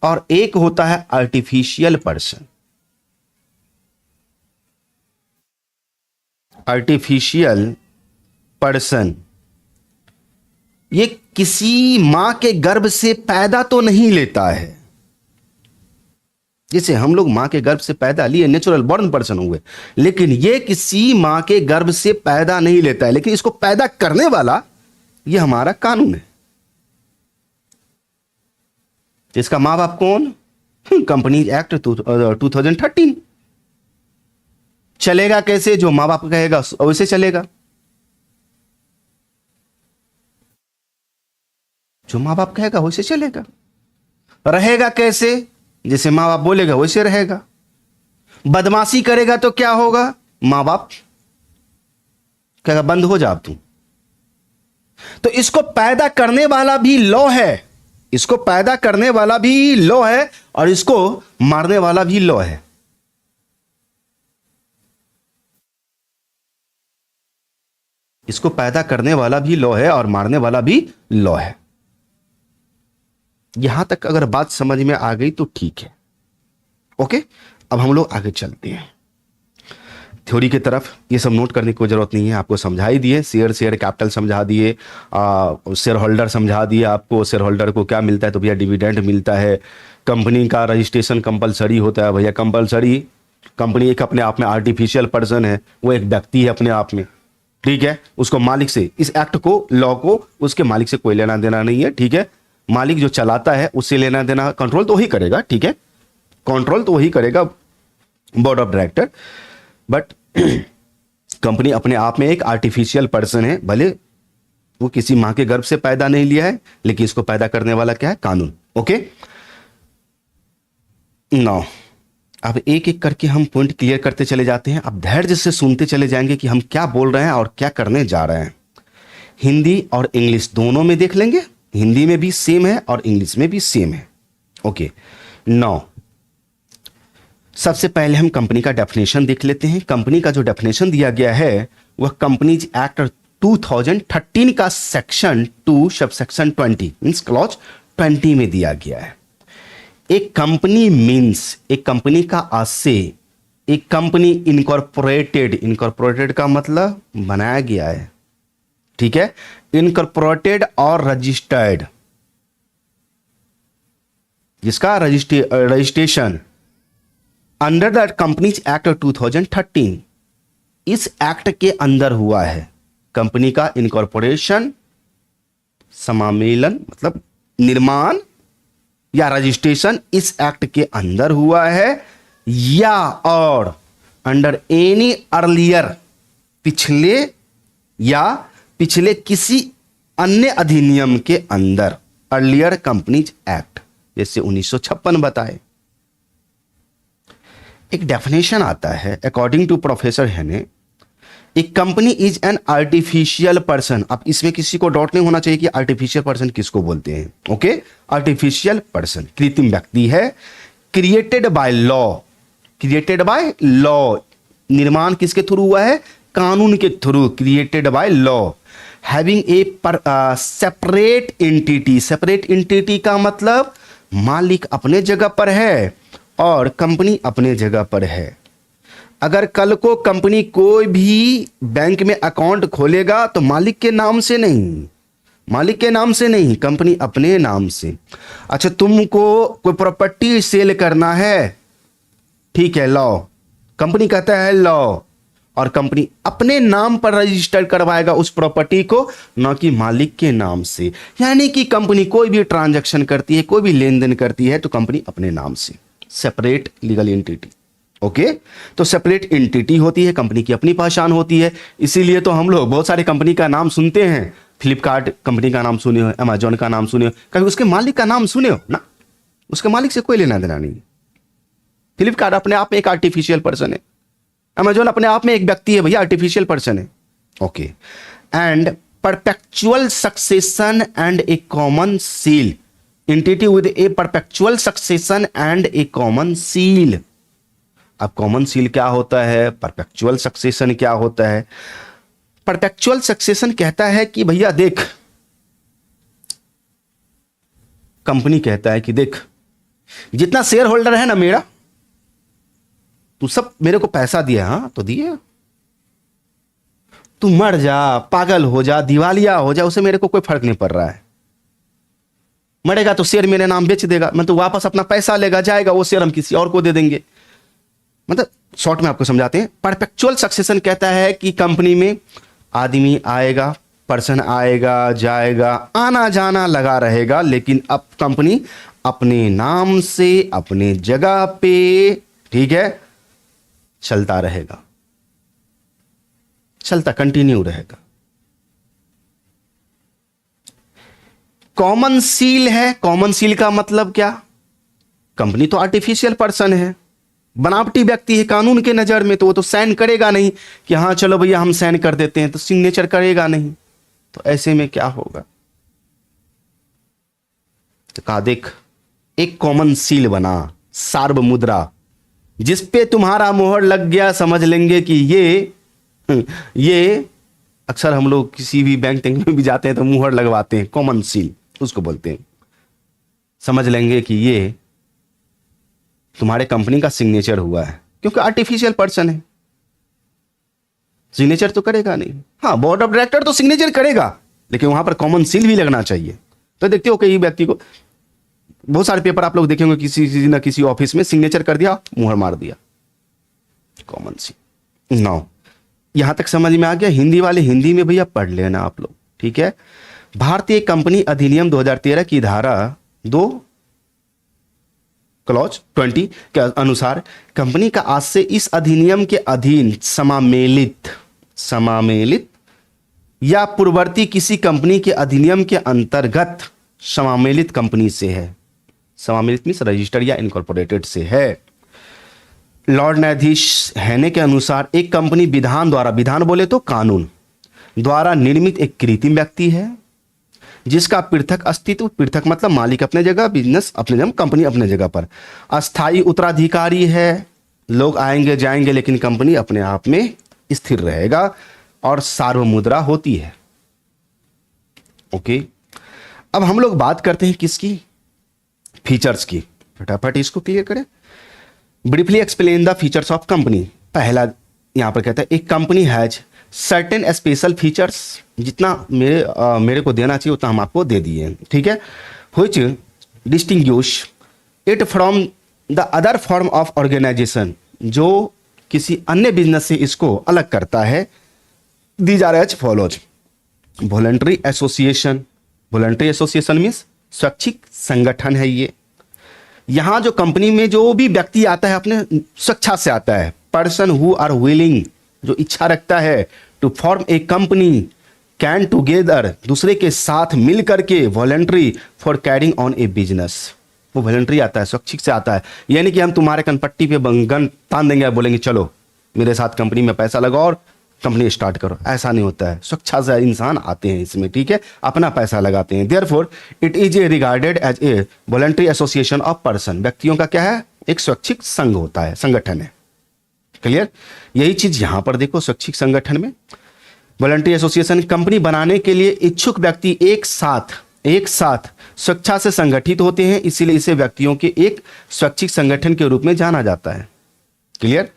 और एक होता है आर्टिफिशियल पर्सन। आर्टिफिशियल पर्सन ये किसी मां के गर्भ से पैदा तो नहीं लेता है। जैसे हम लोग मां के गर्भ से पैदा लिए, नेचुरल बॉर्न पर्सन हुए, लेकिन ये किसी मां के गर्भ से पैदा नहीं लेता है, लेकिन इसको पैदा करने वाला ये हमारा कानून है। इसका मां बाप कौन? Companies act 2013। चलेगा कैसे? जो मां बाप कहेगा वैसे चलेगा। जो मां बाप कहेगा वैसे चलेगा। रहेगा कैसे? जैसे मां बाप बोलेगा वैसे रहेगा। बदमाशी करेगा तो क्या होगा? मां बाप कहेगा बंद हो जा अब तू। तो इसको पैदा करने वाला भी लॉ है, इसको पैदा करने वाला भी लॉ है, और इसको मारने वाला भी लॉ है। इसको पैदा करने वाला भी लॉ है और मारने वाला भी लॉ है। यहां तक अगर बात समझ में आ गई तो ठीक है। ओके, अब हम लोग आगे चलते हैं थ्योरी की तरफ। ये सब नोट करने की कोई जरूरत नहीं है, आपको समझा ही दिए। शेयर कैपिटल समझा दिए, शेयर होल्डर समझा दिए आपको। शेयर होल्डर को क्या मिलता है? तो भैया डिविडेंड मिलता है। कंपनी का रजिस्ट्रेशन कंपलसरी होता है भैया, कंपलसरी। कंपनी एक अपने आप में आर्टिफिशियल पर्सन है, वो एक व्यक्ति है अपने आप में, ठीक है। उसको मालिक से, इस एक्ट को, लॉ को, उसके मालिक से कोई लेना देना नहीं है, ठीक है। मालिक जो चलाता है उससे लेना देना, कंट्रोल तो वही करेगा, ठीक है। कंट्रोल तो वही करेगा, board of director. But company अपने आप में एक आर्टिफिशियल पर्सन है, भले वो किसी मां के गर्भ से पैदा नहीं लिया है, लेकिन इसको पैदा करने वाला क्या है? कानून। ओके, नाउ अब एक एक करके हम पॉइंट क्लियर करते चले जाते हैं। अब धैर्य से सुनते चले जाएंगे कि हम क्या बोल रहे हैं और क्या करने जा रहे हैं। हिंदी और इंग्लिश दोनों में देख लेंगे, हिंदी में भी सेम है और इंग्लिश में भी सेम है। ओके, नाउ सबसे पहले हम कंपनी का डेफिनेशन देख लेते हैं। कंपनी का जो डेफिनेशन दिया गया है वह कंपनीज एक्ट 2013 का section 2 sub section 20 means clause 20 में दिया गया है। एक कंपनी मींस, एक कंपनी का आज से एक कंपनी इनकॉर्पोरेटेड, इनकॉर्पोरेटेड का मतलब बनाया गया है, ठीक है। इनकॉर्पोरेटेड और रजिस्टर्ड, जिसका registration under the companies act 2013, इस एक्ट के अंदर हुआ है। कंपनी का इनकॉर्पोरेशन, समामेलन मतलब निर्माण या रजिस्ट्रेशन इस एक्ट के अंदर हुआ है, या और अंडर एनी अर्लियर, पिछले या पिछले किसी अन्य अधिनियम के अंदर, अर्लियर कंपनीज एक्ट, जैसे 1956 बताए। एक डेफिनेशन आता है अकॉर्डिंग टू प्रोफेसर हेने, एक company is an artificial person. अब इसमें किसी को डाउट नहीं होना चाहिए कि आर्टिफिशियल पर्सन किसको बोलते हैं। ओके, आर्टिफिशियल पर्सन कृत्रिम व्यक्ति है, created by law, created by law, निर्माण किसके थ्रू हुआ है? कानून के through, created by law, having a separate entity. Separate entity का मतलब मालिक अपने जगह पर है और कंपनी अपने जगह पर है। अगर कल को कंपनी कोई भी बैंक में अकाउंट खोलेगा तो मालिक के नाम से नहीं, मालिक के नाम से नहीं, कंपनी अपने नाम से। अच्छा, तुमको कोई प्रॉपर्टी सेल करना है, ठीक है, लॉ, कंपनी कहता है लॉ, और कंपनी अपने नाम पर रजिस्टर करवाएगा उस प्रॉपर्टी को, ना कि मालिक के नाम से। यानी कि कंपनी कोई भी ट्रांजैक्शन करती है, कोई भी लेन देन करती है तो कंपनी अपने नाम से, सेपरेट लीगल एंटिटी। ओके, तो सेपरेट एंटिटी होती है, कंपनी की अपनी पहचान होती है। इसीलिए तो हम लोग बहुत सारे कंपनी का नाम सुनते हैं। फ्लिपकार्ट कंपनी का नाम सुने हो, अमेजॉन का नाम सुने हो, कभी उसके मालिक का नाम सुने हो ना? उसके मालिक से कोई लेना देना नहीं। फ्लिपकार्ट अपने आप में एक आर्टिफिशियल पर्सन है, अमेजॉन अपने आप में एक व्यक्ति है भैया, आर्टिफिशियल पर्सन है। Okay, and perpetual succession and A common seal, entity with A perpetual succession and A common seal. अब कॉमन सील क्या होता है, परपेचुअल सक्सेशन क्या होता है? परपेचुअल सक्सेशन कहता है कि भैया देख, कंपनी कहता है कि देख, जितना शेयर होल्डर है ना मेरा, तू सब मेरे को पैसा दिया, हाँ तो दिए, तू मर जा, पागल हो जा, दिवालिया हो जा, उसे मेरे को कोई फर्क नहीं पड़ रहा है। मरेगा तो शेयर मेरे नाम बेच देगा, मतलब वापस अपना पैसा लेगा, जाएगा, वो शेयर हम किसी और को दे देंगे। मतलब शॉर्ट में आपको समझाते हैं। परपेचुअल सक्सेशन कहता है कि कंपनी में आदमी आएगा, पर्सन आएगा जाएगा, आना जाना लगा रहेगा, लेकिन अब कंपनी अपने नाम से अपने जगह पे, ठीक है, चलता रहेगा, चलता कंटिन्यू रहेगा। कॉमन सील है। कॉमन सील का मतलब क्या? कंपनी तो आर्टिफिशियल पर्सन है, बनावटी व्यक्ति है कानून के नजर में, तो वो तो साइन करेगा नहीं कि हाँ चलो भैया हम साइन कर देते हैं, तो सिग्नेचर करेगा नहीं। तो ऐसे में क्या होगा? तो कहा देख, एक कॉमन सील बना, सार्व मुद्रा, जिस पे तुम्हारा मोहर लग गया, समझ लेंगे कि ये अक्सर हम लोग किसी भी बैंक में भी जाते हैं तो मुहर लगवाते हैं, कॉमन सील उसको बोलते हैं। समझ लेंगे कि ये तुम्हारे कंपनी का सिग्नेचर हुआ है, क्योंकि आर्टिफिशियल पर्सन है, सिग्नेचर तो करेगा नहीं। हाँ, बोर्ड ऑफ डायरेक्टर तो सिग्नेचर करेगा, लेकिन वहां पर कॉमन सील भी लगना चाहिए। तो देखते हो कई व्यक्ति को, बहुत सारे पेपर आप लोग देखेंगे, किसी न किसी ऑफिस में सिग्नेचर कर दिया, मुहर मार दिया, कॉमन सील। नाउ यहां तक समझ में आ गया? हिंदी वाले हिंदी में भैया पढ़ लेना आप लोग, ठीक है। भारतीय कंपनी अधिनियम 2013 की धारा 2 क्लॉज 20 के अनुसार कंपनी का आज से इस अधिनियम के अधीन समामेलित या पूर्ववर्ती किसी कंपनी के अधिनियम के अंतर्गत समामेलित कंपनी से है। समामेलित मीन्स रजिस्टर्ड या इनकॉर्पोरेटेड से है। लॉर्ड न्यायाधीश हैने के अनुसार एक कंपनी विधान द्वारा, विधान बोले तो कानून द्वारा निर्मित एक कृत्रिम व्यक्ति है, जिसका पृथक अस्तित्व, पृथक मतलब मालिक अपने जगह, बिजनेस अपने जगह, कंपनी अपने जगह पर, अस्थायी उत्तराधिकारी है, लोग आएंगे जाएंगे लेकिन कंपनी अपने आप में स्थिर रहेगा, और सार्व मुद्रा होती है। ओके, अब हम लोग बात करते हैं किसकी? फीचर्स की। फटाफट इसको क्लियर करें। Briefly explain the features of company. पहला यहां पर कहता है एक company has certain special features, जितना मेरे को देना चाहिए उतना हम आपको दे दिए, ठीक है। Which distinguish it from the other form of organisation, जो किसी अन्य बिजनेस से इसको अलग करता है। These are as follows. Voluntary association. Voluntary association means स्वैच्छिक संगठन है ये। यहां जो कंपनी में जो भी व्यक्ति आता है अपने स्वेच्छा से आता है। पर्सन हु आर विलिंग, जो इच्छा रखता है to form a company, can together, दूसरे के साथ मिल करके, voluntary for carrying on a business. वो वॉलंटरी आता है, स्वैच्छिक से आता है, यानी कि हम तुम्हारे कनपट्टी पे गन तान देंगे, बोलेंगे चलो मेरे साथ कंपनी में पैसा लगाओ और कंपनी स्टार्ट करो। ऐसा नहीं होता है, स्वेच्छा से इंसान आते हैं इसमें, ठीक है, अपना पैसा लगाते हैं। Therefore it is a regarded as a voluntary association of person. व्यक्तियों का क्या है? एक स्वैच्छिक संघ होता है, संगठन है। क्लियर? यही चीज यहां पर देखो, स्वैच्छिक संगठन में वॉलंटरी एसोसिएशन, कंपनी बनाने के लिए इच्छुक व्यक्ति एक साथ स्वेच्छा से संगठित होते हैं, इसीलिए इसे व्यक्तियों के एक स्वैच्छिक संगठन के रूप में जाना जाता है। क्लियर?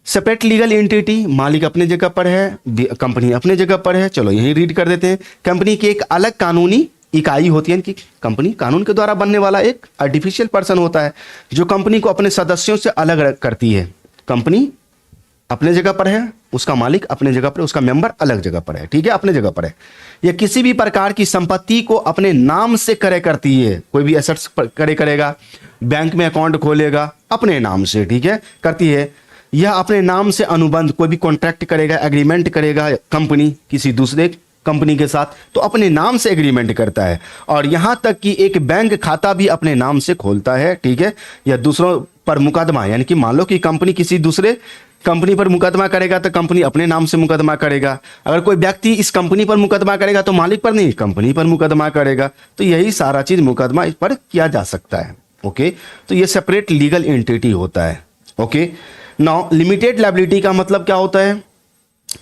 सेपरेट लीगल एंटिटी, मालिक अपने जगह पर है, कंपनी अपने जगह पर है। चलो यही रीड कर देते हैं। कंपनी की एक अलग कानूनी इकाई होती है कि कंपनी कानून के द्वारा बनने वाला एक आर्टिफिशियल पर्सन होता है, जो कंपनी को अपने सदस्यों से अलग करती है। कंपनी अपने जगह पर है, उसका मालिक अपने जगह पर, उसका मेंबर अलग जगह पर है, ठीक है, अपने जगह पर है। यह किसी भी प्रकार की संपत्ति को अपने नाम से क्रय करती है। कोई भी एसेट्स क्रय करेगा, बैंक में अकाउंट खोलेगा अपने नाम से, ठीक है, करती है। यह अपने नाम से अनुबंध, कोई भी कॉन्ट्रैक्ट करेगा, एग्रीमेंट करेगा कंपनी किसी दूसरे कंपनी के साथ, तो अपने नाम से एग्रीमेंट करता है। और यहां तक कि एक बैंक खाता भी अपने नाम से खोलता है, ठीक है। या दूसरों पर मुकदमा, यानी कि मान लो कि कंपनी किसी दूसरे कंपनी पर मुकदमा करेगा तो कंपनी अपने नाम से मुकदमा करेगा। अगर कोई व्यक्ति इस कंपनी पर मुकदमा करेगा तो मालिक पर नहीं, कंपनी पर मुकदमा करेगा। तो यही सारा चीज मुकदमा इस पर किया जा सकता है। ओके, तो ये सेपरेट लीगल एंटिटी होता है। ओके, नाउ लिमिटेड लायबिलिटी का मतलब क्या होता है?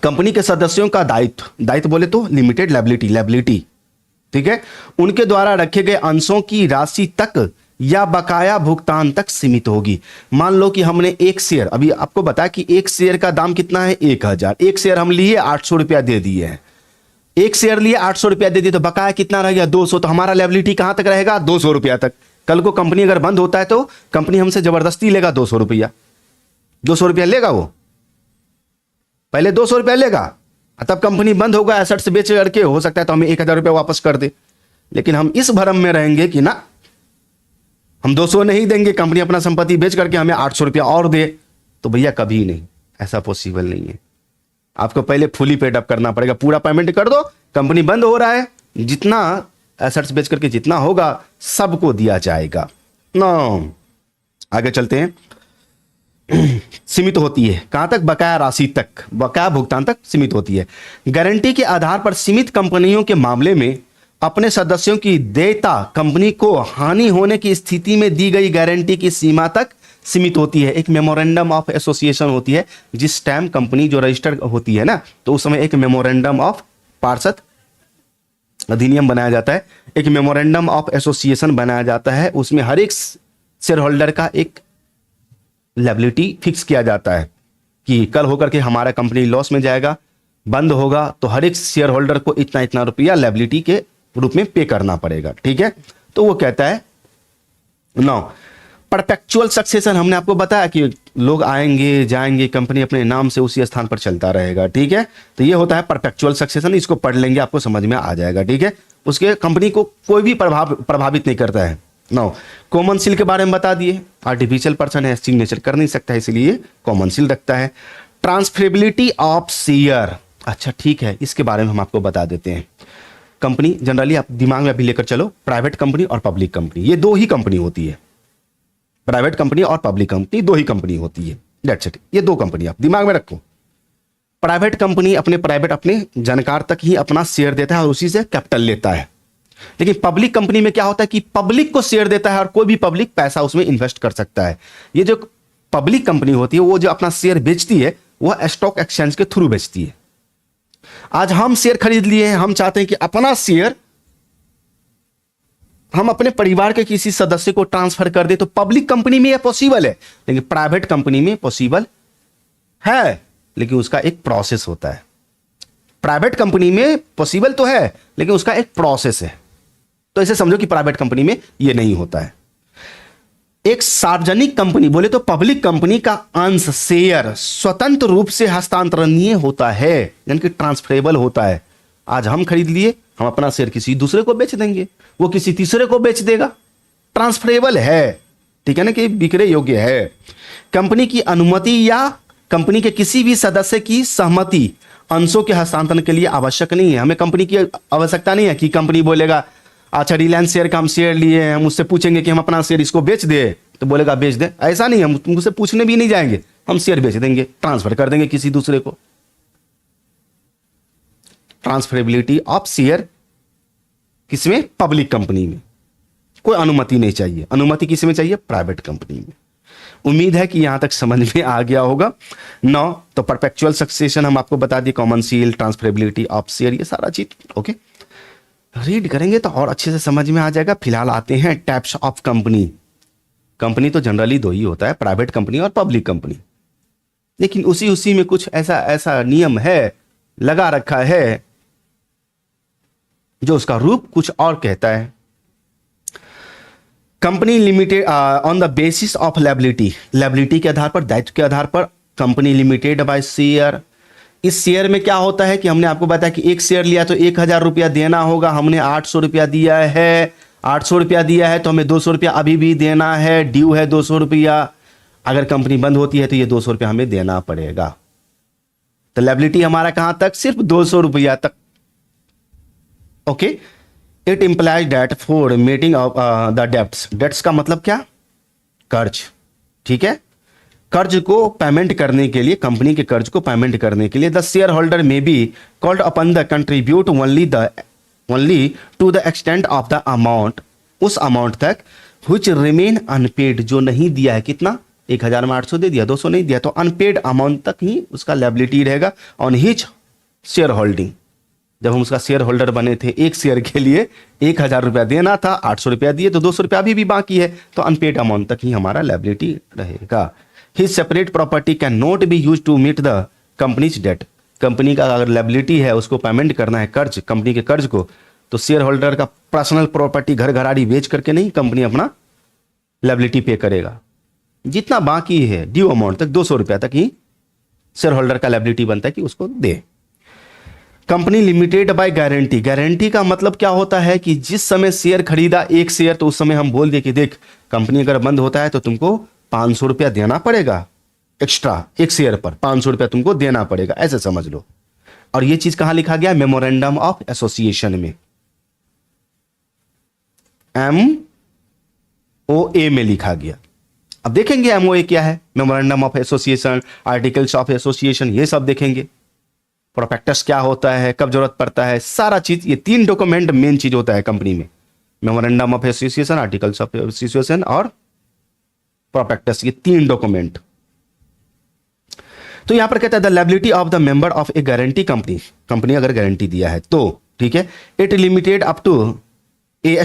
कंपनी के सदस्यों का दायित्व बोले तो लिमिटेड लायबिलिटी, ठीक है, उनके द्वारा रखे गए अंशों की राशि तक या बकाया भुगतान तक सीमित होगी। मान लो कि हमने एक शेयर, अभी आपको बताया कि एक शेयर का दाम कितना है 1000, एक शेयर हम लिए 800 रुपया दे दिए हैं, एक शेयर लिए 800 रुपया दे दिए तो बकाया कितना रह गया 200, तो हमारा लायबिलिटी कहां तक रहेगा 200 रुपया तक। कल को कंपनी अगर बंद होता है तो कंपनी हमसे जबरदस्ती लेगा 200 रुपया, 200 रुपया लेगा, वो पहले 200 रुपया लेगा, तब कंपनी बंद होगा, एसेट्स बेच करके हो सकता है तो हमें 1000 रुपया वापस कर दे। लेकिन हम इस भरम में रहेंगे कि ना हम 200 नहीं देंगे, कंपनी अपना संपत्ति बेच करके हमें 800 रुपया और दे, तो भैया कभी नहीं, ऐसा पॉसिबल नहीं है। आपको पहले फुली पेड अप करना पड़ेगा, पूरा पेमेंट कर दो, कंपनी बंद हो रहा है, जितना एसेट्स बेच करके जितना होगा सबको दिया जाएगा ना। आगे चलते हैं। सीमित होती है कहां तक, बकाया राशि तक, बकाया भुगतान तक सीमित होती है। गारंटी के आधार पर सीमित कंपनियों के मामले में अपने सदस्यों की देयता कंपनी को हानि होने की स्थिति में दी गई गारंटी की सीमा तक सीमित होती है। एक मेमोरेंडम ऑफ एसोसिएशन होती है, जिस टाइम कंपनी जो रजिस्टर्ड होती है ना, तो उस समय एक मेमोरेंडम ऑफ पार्षद अधिनियम बनाया जाता है, एक मेमोरेंडम ऑफ एसोसिएशन बनाया जाता है। उसमें हर एक शेयर होल्डर का एक लायबिलिटी फिक्स किया जाता है कि कल होकर के हमारा कंपनी लॉस में जाएगा, बंद होगा, तो हर एक शेयर होल्डर को इतना इतना रुपया लायबिलिटी के रूप में पे करना पड़ेगा। ठीक है, तो वो कहता है 9 परपेचुअल सक्सेशन। हमने आपको बताया कि लोग आएंगे जाएंगे, कंपनी अपने नाम से उसी स्थान पर चलता रहेगा। ठीक है, तो ये होता है परपेचुअल सक्सेशन, इसको पढ़ लेंगे आपको समझ में आ जाएगा। ठीक है, उसके कंपनी को कोई भी प्रभावित नहीं करता है। 9 कॉमन सील के बारे में बता दिए, आर्टिफिशियल पर्सन है, सिग्नेचर कर नहीं सकता है, इसलिए कॉमन सील रखता है। ट्रांसफरेबिलिटी ऑफ शेयर, अच्छा ठीक है, इसके बारे में हम आपको बता देते हैं। कंपनी जनरली आप दिमाग में अभी लेकर चलो, प्राइवेट कंपनी और पब्लिक कंपनी, ये दो ही कंपनी होती है। प्राइवेट कंपनी और पब्लिक कंपनी दो ही कंपनी होती है, दैट्स इट। ये दो कंपनी आप दिमाग में रखो। प्राइवेट कंपनी अपने जानकार तक ही अपना शेयर देता है और उसी से कैपिटल लेता है। लेकिन पब्लिक कंपनी में क्या होता है कि पब्लिक को शेयर देता है और कोई भी पब्लिक पैसा उसमें इन्वेस्ट कर सकता है। ये जो पब्लिक कंपनी होती है वो जो अपना शेयर बेचती है वह स्टॉक एक्सचेंज के थ्रू बेचती है। आज हम शेयर खरीद लिए हैं, हम चाहते हैं कि अपना शेयर हम अपने परिवार के किसी सदस्य को ट्रांसफर कर दे, तो पब्लिक कंपनी में यह पॉसिबल है, लेकिन प्राइवेट कंपनी में पॉसिबल है, लेकिन उसका एक प्रोसेस होता है। प्राइवेट कंपनी में पॉसिबल तो है, लेकिन उसका एक प्रोसेस है। तो इसे समझो कि प्राइवेट कंपनी में यह नहीं होता है। एक सार्वजनिक कंपनी बोले तो पब्लिक कंपनी का अंश शेयर स्वतंत्र रूप से हस्तांतरणीय होता है, यानी कि ट्रांसफरेबल होता है। आज हम खरीद लिए, हम अपना शेयर किसी दूसरे को बेच देंगे, वो किसी तीसरे को बेच देगा, ट्रांसफरेबल है। ठीक है ना, कि बिक्री योग्य है। कंपनी की अनुमति या कंपनी के किसी भी सदस्य की सहमति अंशों के हस्तांतरण के लिए आवश्यक नहीं है। हमें कंपनी की आवश्यकता नहीं है कि कंपनी बोलेगा अच्छा रिलायंस शेयर का हम शेयर लिए हैं, हम उससे पूछेंगे कि हम अपना शेयर इसको बेच दे, तो बोलेगा बेच दे। ऐसा नहीं, हम तुमसे पूछने भी नहीं जाएंगे, हम शेयर बेच देंगे, ट्रांसफर कर देंगे किसी दूसरे को। ट्रांसफरेबिलिटी ऑफ शेयर किसमें, पब्लिक कंपनी में। कोई अनुमति नहीं चाहिए, अनुमति किसमें चाहिए, प्राइवेट कंपनी में। उम्मीद है कि यहां तक समझ में आ गया होगा। 9 तो परपेचुअल सक्सेशन हम आपको बता दिए, common seal, transferability of share, ये सारा चीज ओके। रीड करेंगे तो और अच्छे से समझ में आ जाएगा। फिलहाल आते हैं टाइप्स ऑफ कंपनी। कंपनी तो जनरली दो ही होता है, प्राइवेट कंपनी और पब्लिक कंपनी, लेकिन उसी में कुछ ऐसा नियम है, लगा रखा है, जो उसका रूप कुछ और कहता है। Company limited on the basis of liability, liability के आधार पर, दायित्व के आधार पर। कंपनी लिमिटेड बाय शेयर, इस शेयर में क्या होता है कि हमने आपको बताया कि एक शेयर लिया तो 1000 रुपया देना होगा, हमने 800 रुपया दिया है, 800 रुपया दिया है तो हमें 200 रुपया अभी भी देना है, ड्यू है 200 रुपया। अगर कंपनी बंद होती है तो ये 200 रुपया हमें देना पड़ेगा। तो लायबिलिटी हमारा कहां तक, सिर्फ 200 रुपया तक। Okay, it implies date for meeting of the debts. Debts का मतलब क्या, कर्ज। ठीक है, कर्ज को पेमेंट करने के लिए, कंपनी के कर्ज को पेमेंट करने के लिए the share holder may be called upon the contribute only to the extent of the amount, उस अमाउंट तक व्हिच रिमेन अनपेड, जो नहीं दिया है। कितना, 1000 में 800 दे दिया, 200 नहीं दिया, तो अनपेड अमाउंट तक ही उसका लायबिलिटी रहेगा ऑन हिच शेयर होल्डिंग। जब हम उसका शेयर होल्डर बने थे, एक शेयर के लिए 1,000 रुपया देना था, 800 रुपया दिए तो 200 रुपया अभी भी बाकी है, तो अनपेड अमाउंट तक ही हमारा लायबिलिटी रहेगा। His separate property can not be use to meet the company's debt. Company का अगर लायबिलिटी है, उसको पेमेंट करना है कर्ज, कंपनी के कर्ज को, तो शेयर होल्डर का पर्सनल प्रॉपर्टी घर घराड़ी बेच करके नहीं कंपनी अपना लायबिलिटी पे करेगा। जितना बाकी है ड्यू अमाउंट तक, 200 रुपया तक ही शेयर होल्डर का लायबिलिटी बनता है कि उसको दे। Company limited by guarantee. Guarantee का मतलब क्या होता है कि जिस समय शेयर खरीदा एक शेयर, तो उस समय हम बोल दिए कि देख कंपनी अगर बंद होता है तो तुमको 500 रुपया देना पड़ेगा एक्स्ट्रा, एक शेयर पर 500 रुपया तुमको देना पड़ेगा, ऐसे समझ लो। और ये चीज कहां लिखा गया? मेमोरेंडम ऑफ एसोसिएशन में, MOA में लिखा गया। अब देखेंगे MOA क्या है, memorandum of association, articles of association, ये सब देखेंगे। प्रोस्पेक्टस क्या होता है, कब जरूरत पड़ता है, सारा चीज, ये 3 डॉक्यूमेंट मेन चीज होता है कंपनी में, memorandum of association, articles of association और प्रोस्पेक्टस, ये 3 डॉक्यूमेंट। तो यहां पर कहता है the liability of the member of a guarantee company, company अगर गारंटी दिया है तो, ठीक है, it limited up to a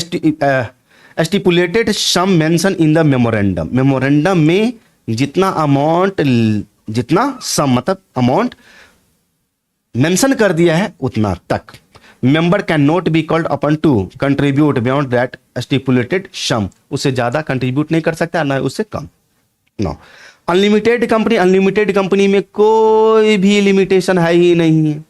stipulated sum mention in the memorandum. Memorandum में जितना अमाउंट, जितना सम मतलब अमाउंट मेंशन कर दिया है उतना तक। Member can not be called upon to contribute beyond that stipulated sum, उससे ज्यादा कंट्रीब्यूट नहीं कर सकता, ना उससे कम। No unlimited company, unlimited company में कोई भी लिमिटेशन है ही नहीं है।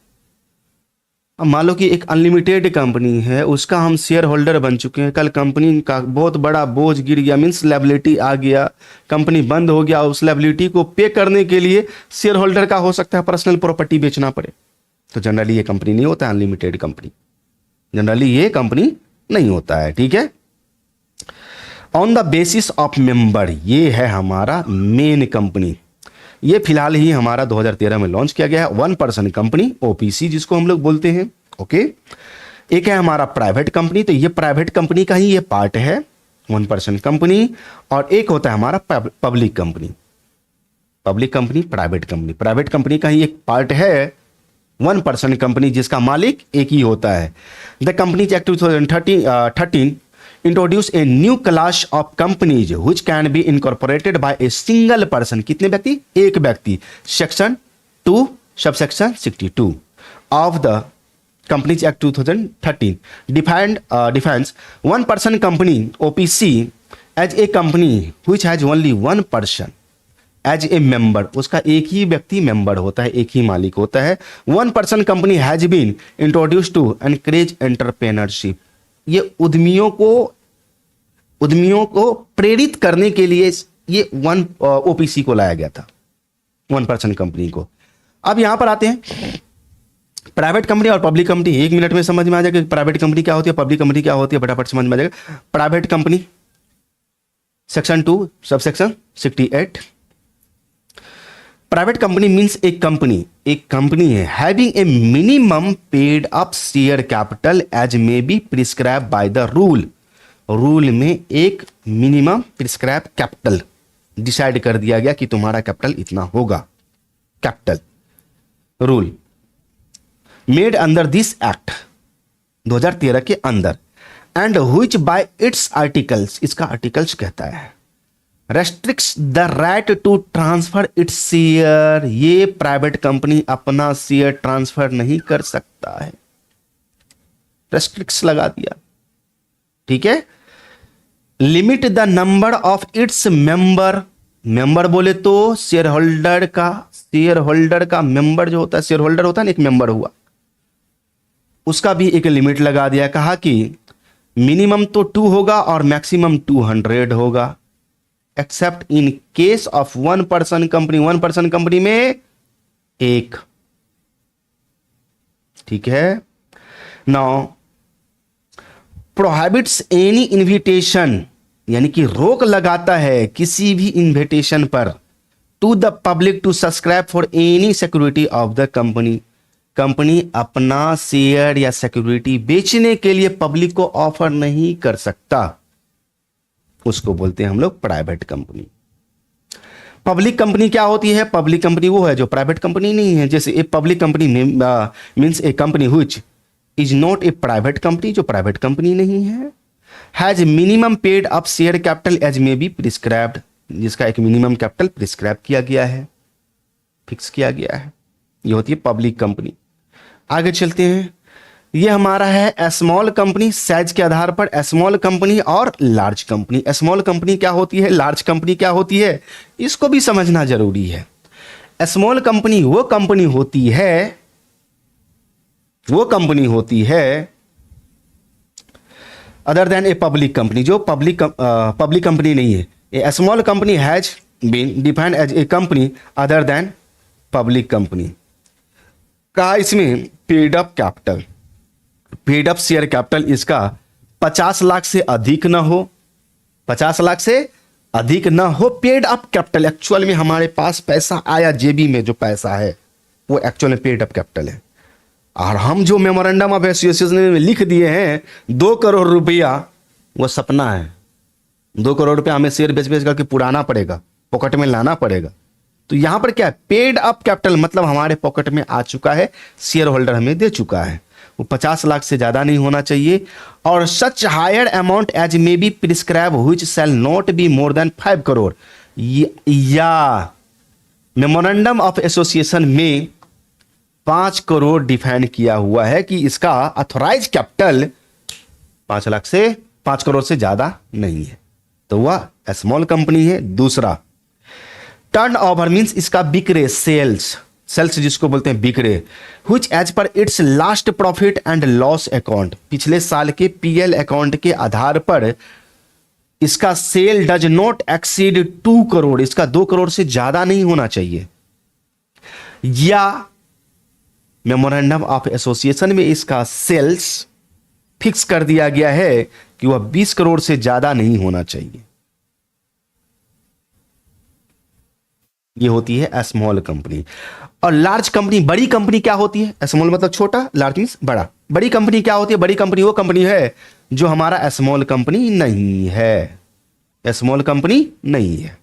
अब मान लो कि एक अनलिमिटेड कंपनी है, उसका हम शेयर होल्डर बन चुके हैं, कल कंपनी का बहुत बड़ा बोझ गिर गया, मीन्स लायबिलिटी आ गया, कंपनी बंद हो गया, उस लायबिलिटी को पे करने के लिए शेयर होल्डर का हो सकता है पर्सनल प्रॉपर्टी बेचना पड़े, तो जनरली ये कंपनी नहीं होता है, अनलिमिटेड कंपनी, जनरली ये कंपनी नहीं होता है, ठीक है। On the basis of member, ये है हमारा मेन कंपनी, ये फिलहाल ही हमारा 2013 में लॉन्च किया गया है, 1 पर्सन कंपनी, OPC जिसको हम लोग बोलते हैं, ओके। एक है हमारा प्राइवेट कंपनी, तो ये प्राइवेट कंपनी का ही ये पार्ट है, 1 पर्सन कंपनी। और एक होता है हमारा public company, public company, private company, private company का ही एक पार्ट है 1 पर्सन कंपनी, जिसका मालिक एक ही होता है। The companies act 2013 introduce a new class of companies which can be incorporated by a single person, कितने व्यक्ति? एक व्यक्ति। Section 2 subsection 62 of the companies act 2013 defines 1 person company OPC as a company which has only 1 person as a member, उसका एक ही व्यक्ति member होता है, एक ही मालिक होता है। 1 person company has been introduce to encourage entrepreneurship, ये उद्यमियों को प्रेरित करने के लिए ये OPC को लाया गया था, 1 पर्सन कंपनी को। अब यहां पर आते हैं प्राइवेट कंपनी और पब्लिक कंपनी, 1 मिनट में समझ में आ जाएगा प्राइवेट कंपनी क्या होती है, पब्लिक कंपनी क्या होती है, फटाफट समझ में आ जाएगा। Private company section 2 subsection 68, private company means एक कंपनी है having a minimum paid up share capital as may be prescribe by the rule, rule में एक मिनिमम प्रिस्क्राइब कैपिटल डिसाइड कर दिया गया कि तुम्हारा कैपिटल इतना होगा, capital rule made under this act 2013 के अंदर, and which by its articles, इसका आर्टिकल्स कहता है restricts the right to transfer its share, ये प्राइवेट कंपनी अपना शेयर ट्रांसफर नहीं कर सकता है, रेस्ट्रिक्ट्स लगा दिया, ठीक है। Limit the number of its member, member बोले तो शेयर होल्डर का मेंबर जो होता है, शेयर होल्डर होता है ना, एक मेंबर हुआ, उसका भी एक लिमिट लगा दिया, कहा कि मिनिमम तो 2 होगा और मैक्सिमम 200 होगा, accept in case of 1 person company, 1 person company में एक, ठीक है। नाउ प्रोहिबिट्स एनी इन्विटेशन, यानी कि रोक लगाता है किसी भी इन्विटेशन पर, to the public to subscribe for any security of the company, company अपना शेयर या सिक्योरिटी बेचने के लिए पब्लिक को ऑफर नहीं कर सकता, उसको बोलते हैं हम लोग प्राइवेट कंपनी। पब्लिक कंपनी क्या होती है? पब्लिक कंपनी वो है जो प्राइवेट कंपनी नहीं है, जैसे a public company means a company which is not a private company, जो प्राइवेट कंपनी नहीं है। Has minimum paid up share capital as may be prescribed, जिसका एक मिनिमम कैपिटल प्रिस्क्राइब किया गया है, फिक्स किया गया है, ये होती है पब्लिक कंपनी। आगे चलते हैं, ये हमारा है स्मॉल कंपनी, साइज के आधार पर स्मॉल कंपनी और लार्ज कंपनी। स्मॉल कंपनी क्या होती है, लार्ज कंपनी क्या होती है, इसको भी समझना जरूरी है। स्मॉल कंपनी वो कंपनी होती है other than a public company, जो पब्लिक कंपनी नहीं है। A small company has been defined as a company other than public company. कहा इसमें paid up capital, paid up share capital इसका 50 लाख से अधिक ना हो, 50 लाख से अधिक ना हो। पेड अप कैपिटल एक्चुअल में हमारे पास पैसा आया, जेबी में जो पैसा है वो एक्चुअल में पेड अप कैपिटल है। और हम जो मेमोरेंडम ऑफ एसोसिएशन में लिख दिए हैं 2 करोड़ रुपया, वो सपना है। 2 करोड़ रुपया हमें शेयर बेच बेच करके पुराना पड़ेगा, पॉकेट में लाना पड़ेगा। तो यहां पर क्या है, पेड अप कैपिटल मतलब हमारे पॉकेट में आ चुका है, शेयर होल्डर हमें दे चुका है। वो 50 लाख से ज्यादा नहीं होना चाहिए। और such higher amount as may be prescribe which shall not be more than 5 crore. या मेमोरेंडम ऑफ एसोसिएशन में 5 करोड़ डिफाइन किया हुआ है कि इसका ऑथोराइज कैपिटल 5 लाख से 5 करोड़ से ज्यादा नहीं है, तो वह स्मॉल कंपनी है। दूसरा, टर्न ओवर मीन्स इसका बिक्रे, सेल्स जिसको बोलते हैं बिक्रे, which as per its last profit and loss account, पिछले साल के पीएल अकाउंट के आधार पर इसका sale does not exceed 2 crore, इसका 2 करोड़ से ज्यादा नहीं होना चाहिए। या मेमोरेंडम ऑफ एसोसिएशन में इसका सेल्स फिक्स कर दिया गया है कि वह 20 करोड़ से ज्यादा नहीं होना चाहिए। ये होती है स्मॉल कंपनी। और लार्ज कंपनी, बड़ी कंपनी क्या होती है, स्मॉल मतलब छोटा, लार्ज मीन्स बड़ा। बड़ी कंपनी क्या होती है, बड़ी कंपनी वो कंपनी है जो हमारा स्मॉल कंपनी नहीं है, स्मॉल कंपनी नहीं है।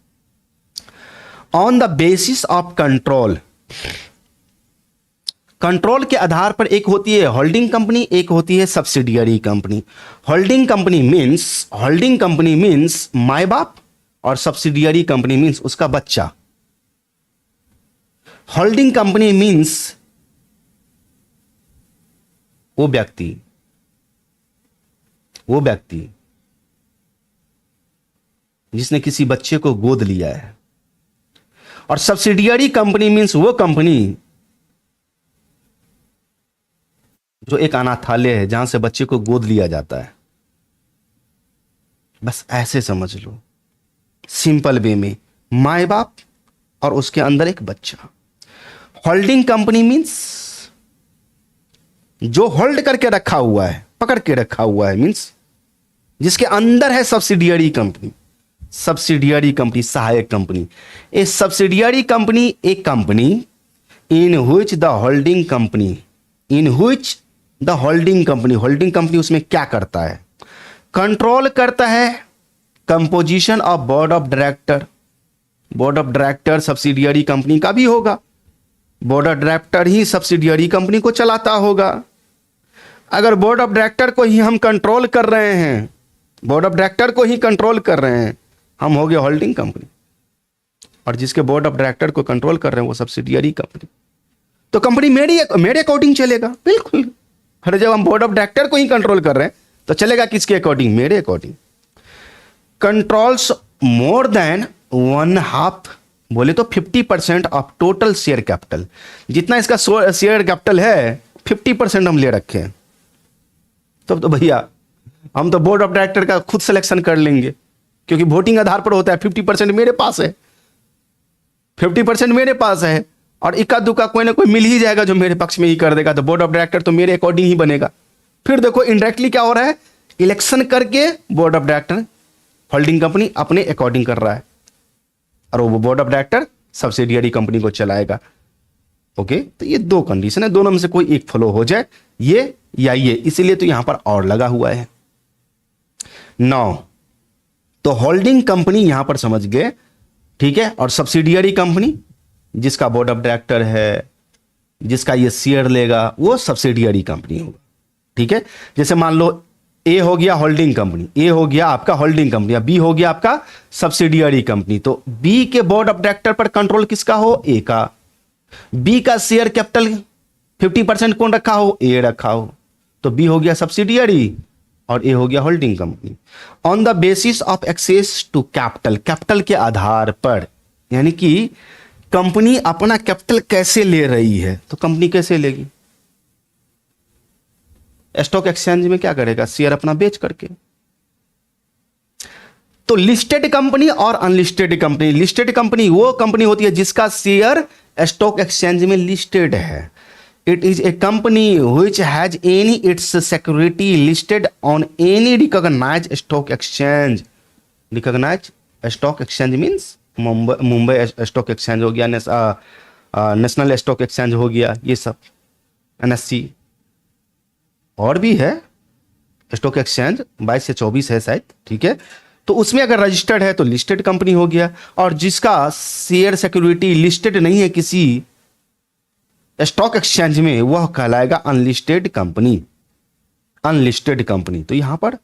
On the basis of control, control के आधार पर एक होती है होल्डिंग कंपनी, एक होती है subsidiary company. Holding company means my बाप और सब्सिडियरी कंपनी मीन्स उसका बच्चा। होल्डिंग कंपनी मीन्स वो व्यक्ति जिसने किसी बच्चे को गोद लिया है। और सब्सिडियरी कंपनी मीन्स वो कंपनी जो एक अनाथालय है जहां से बच्चे को गोद लिया जाता है। बस ऐसे समझ लो, सिंपल वे में, माँ बाप और उसके अंदर एक बच्चा। होल्डिंग कंपनी मीन्स जो होल्ड करके रखा हुआ है, पकड़ के रखा हुआ है, मीन्स जिसके अंदर है सब्सिडियरी कंपनी। सहायक कंपनी। ए सब्सिडियरी कंपनी एक company in which the holding company उसमें क्या करता है, कंट्रोल करता है composition of board of director subsidiary company का भी होगा। Board of director he subsidiary company को चलाता होगा। अगर बोर्ड ऑफ डायरेक्टर को ही हम कंट्रोल कर रहे हैं, हम हो गए होल्डिंग कंपनी। और जिसके बोर्ड ऑफ डायरेक्टर को कंट्रोल कर रहे हैं वो सब्सिडियरी कंपनी। तो कंपनी मेरे अकॉर्डिंग चलेगा, बिल्कुल। अरे जब हम बोर्ड ऑफ डायरेक्टर को ही कंट्रोल कर रहे हैं तो चलेगा किसके अकॉर्डिंग, मेरे अकॉर्डिंग। कंट्रोल्स मोर देन 1/2, बोले तो 50% ऑफ टोटल शेयर कैपिटल। जितना इसका शेयर कैपिटल है 50% हम ले रखे हैं। तब तो भैया हम तो बोर्ड ऑफ डायरेक्टर का खुद सिलेक्शन कर लेंगे, क्योंकि वोटिंग आधार पर होता है। 50% मेरे पास है और इक्का दुक्का कोई ना कोई मिल ही जाएगा जो मेरे पक्ष में ही कर देगा, तो बोर्ड ऑफ डायरेक्टर तो मेरे अकॉर्डिंग ही बनेगा। फिर देखो इनडायरेक्टली क्या हो रहा है, इलेक्शन करके board of director holding company अपने अकॉर्डिंग कर रहा है और वो board of director subsidiary company को चलाएगा। ओके, तो ये 2 कंडीशन है, दोनों में से कोई एक फॉलो हो जाए, ये या ये, इसीलिए तो यहां पर और लगा हुआ है। 9 तो होल्डिंग कंपनी यहां पर समझ गए, ठीक है। और सब्सिडियरी कंपनी जिसका बोर्ड ऑफ डायरेक्टर है, जिसका ये शेयर लेगा, वो सब्सिडियरी कंपनी होगा। ठीक है, जैसे मान लो ए हो गया होल्डिंग कंपनी, ए हो गया आपका होल्डिंग कंपनी, बी हो गया आपका सब्सिडियरी कंपनी। तो बी के बोर्ड ऑफ डायरेक्टर पर कंट्रोल किसका हो? ए का। बी का शेयर कैपिटल 50% कौन रखा हो? ए रखा हो। तो बी हो गया सब्सिडियरी और ए हो गया holding company. On the basis of access to capital, capital के आधार पर, यानी कि कंपनी अपना कैपिटल कैसे ले रही है, तो कंपनी कैसे लेगी? स्टॉक एक्सचेंज में क्या करेगा? शेयर अपना बेच करके। तो लिस्टेड कंपनी और अनलिस्टेड कंपनी, लिस्टेड कंपनी वो कंपनी होती है जिसका शेयर स्टॉक एक्सचेंज में लिस्टेड है। It is A company which has any its security listed on any recognized stock exchange. Recognized stock exchange means Mumbai stock exchange हो गया, national stock exchange हो गया, ये सब NSE और भी है स्टॉक एक्सचेंज 22 से 24 है शायद, ठीक है। तो उसमें अगर रजिस्टर्ड है तो लिस्टेड कंपनी हो गया, और जिसका शेयर सिक्योरिटी लिस्टेड नहीं है किसी स्टॉक एक्सचेंज में, वह कहलाएगा अनलिस्टेड कंपनी। Unlisted company. तो यहां पर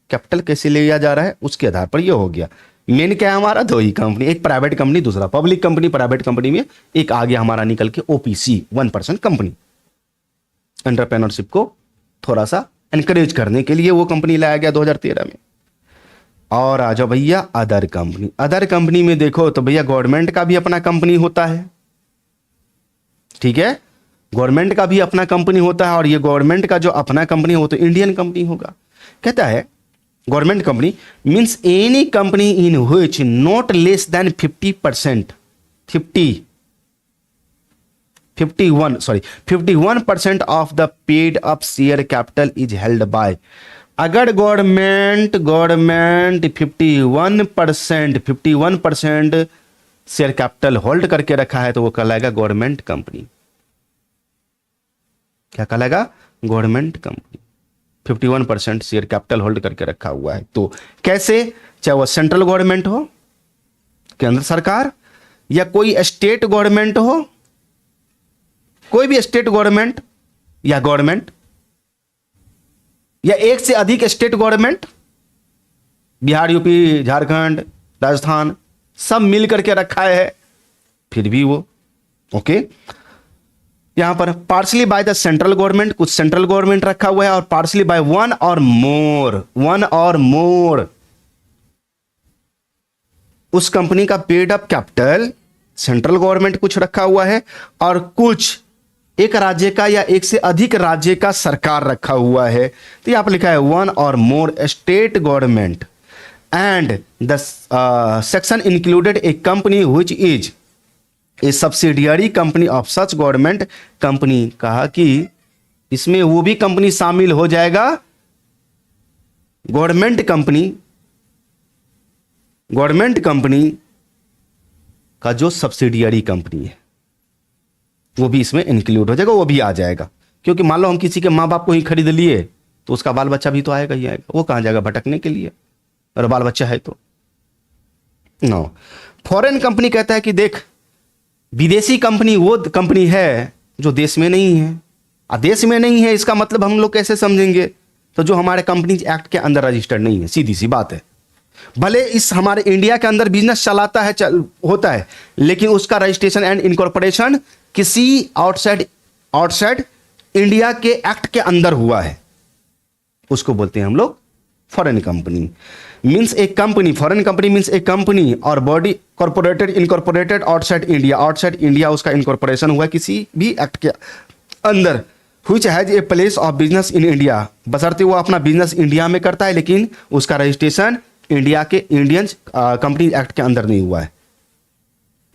कैपिटल कैसे लिया जा रहा है उसके आधार पर यह हो गया। मेन क्या है हमारा? दो ही कंपनी, एक प्राइवेट कंपनी, दूसरा पब्लिक कंपनी। प्राइवेट कंपनी में एक आ गया हमारा निकल के OPC 1% कंपनी। एंटरप्रेन्योरशिप को थोड़ा सा एनकरेज करने के लिए वो कंपनी लाया गया 2013 में। और आ जाओ भैया अदर कंपनी। अदर कंपनी में देखो तो भैया गवर्नमेंट का भी अपना कंपनी होता है, ठीक है, गवर्नमेंट का भी अपना कंपनी होता है। और ये गवर्नमेंट का जो अपना कंपनी हो तो इंडियन कंपनी होगा। कहता है government company means any company in which not less than 50% 51% of the paid up share capital is held by. अगर गवर्नमेंट 51% शेयर कैपिटल होल्ड करके रखा है तो वो कहलाएगा गवर्नमेंट कंपनी। क्या कहलाएगा? Government company. 51% share capital hold करके रखा हुआ है। तो कैसे? चाहे वो सेंट्रल गवर्नमेंट हो, केंद्र सरकार, या कोई स्टेट गवर्नमेंट हो, कोई भी स्टेट गवर्नमेंट या गवर्नमेंट, या एक से अधिक state government, Bihar, UP, Jharkhand, Rajasthan, सब मिल करके रखा है, फिर भी वो ओके। यहां पर partly by the central government, कुछ सेंट्रल गवर्नमेंट रखा हुआ है, और पार्सली बाय वन और मोर उस कंपनी का paid up capital central government कुछ रखा हुआ है, और कुछ एक राज्य का या एक से अधिक राज्य का सरकार रखा हुआ है। तो यहां पर लिखा है वन और more state government and the section included A company which is a subsidiary company of such government company. कहा कि इसमें वो भी कंपनी शामिल हो जाएगा, गवर्नमेंट कंपनी का जो सब्सिडियरी कंपनी है वो भी इसमें इंक्लूड हो जाएगा, वो भी आ जाएगा। क्योंकि मान लो हम किसी के माँ बाप को ही खरीद लिए तो उसका बाल बच्चा भी तो आएगा ही आएगा, वो कहां जाएगा भटकने के लिए, और बाल बच्चा है तो नो। फॉरेन कंपनी कहता है कि देख विदेशी कंपनी वो कंपनी है जो देश में नहीं है। देश में नहीं है इसका मतलब हम लोग कैसे समझेंगे? तो जो हमारे कंपनीज एक्ट के अंदर रजिस्टर्ड नहीं है, सीधी सी बात है। भले इस हमारे इंडिया के अंदर बिजनेस चलाता है, होता है, लेकिन उसका रजिस्ट्रेशन एंड इनकॉर्पोरेशन किसी आउटसाइड इंडिया के एक्ट के अंदर हुआ है, उसको बोलते हैं हम लोग foreign company. Means a company, foreign company means a company और body corporated incorporated outside India. Outside India उसका इनकॉर्पोरेशन हुआ किसी भी एक्ट के अंदर। Which has a place of business in India, बशर्ते वो अपना बिजनेस इंडिया में करता है लेकिन उसका रजिस्ट्रेशन इंडिया के इंडियन कंपनी एक्ट के अंदर नहीं हुआ है,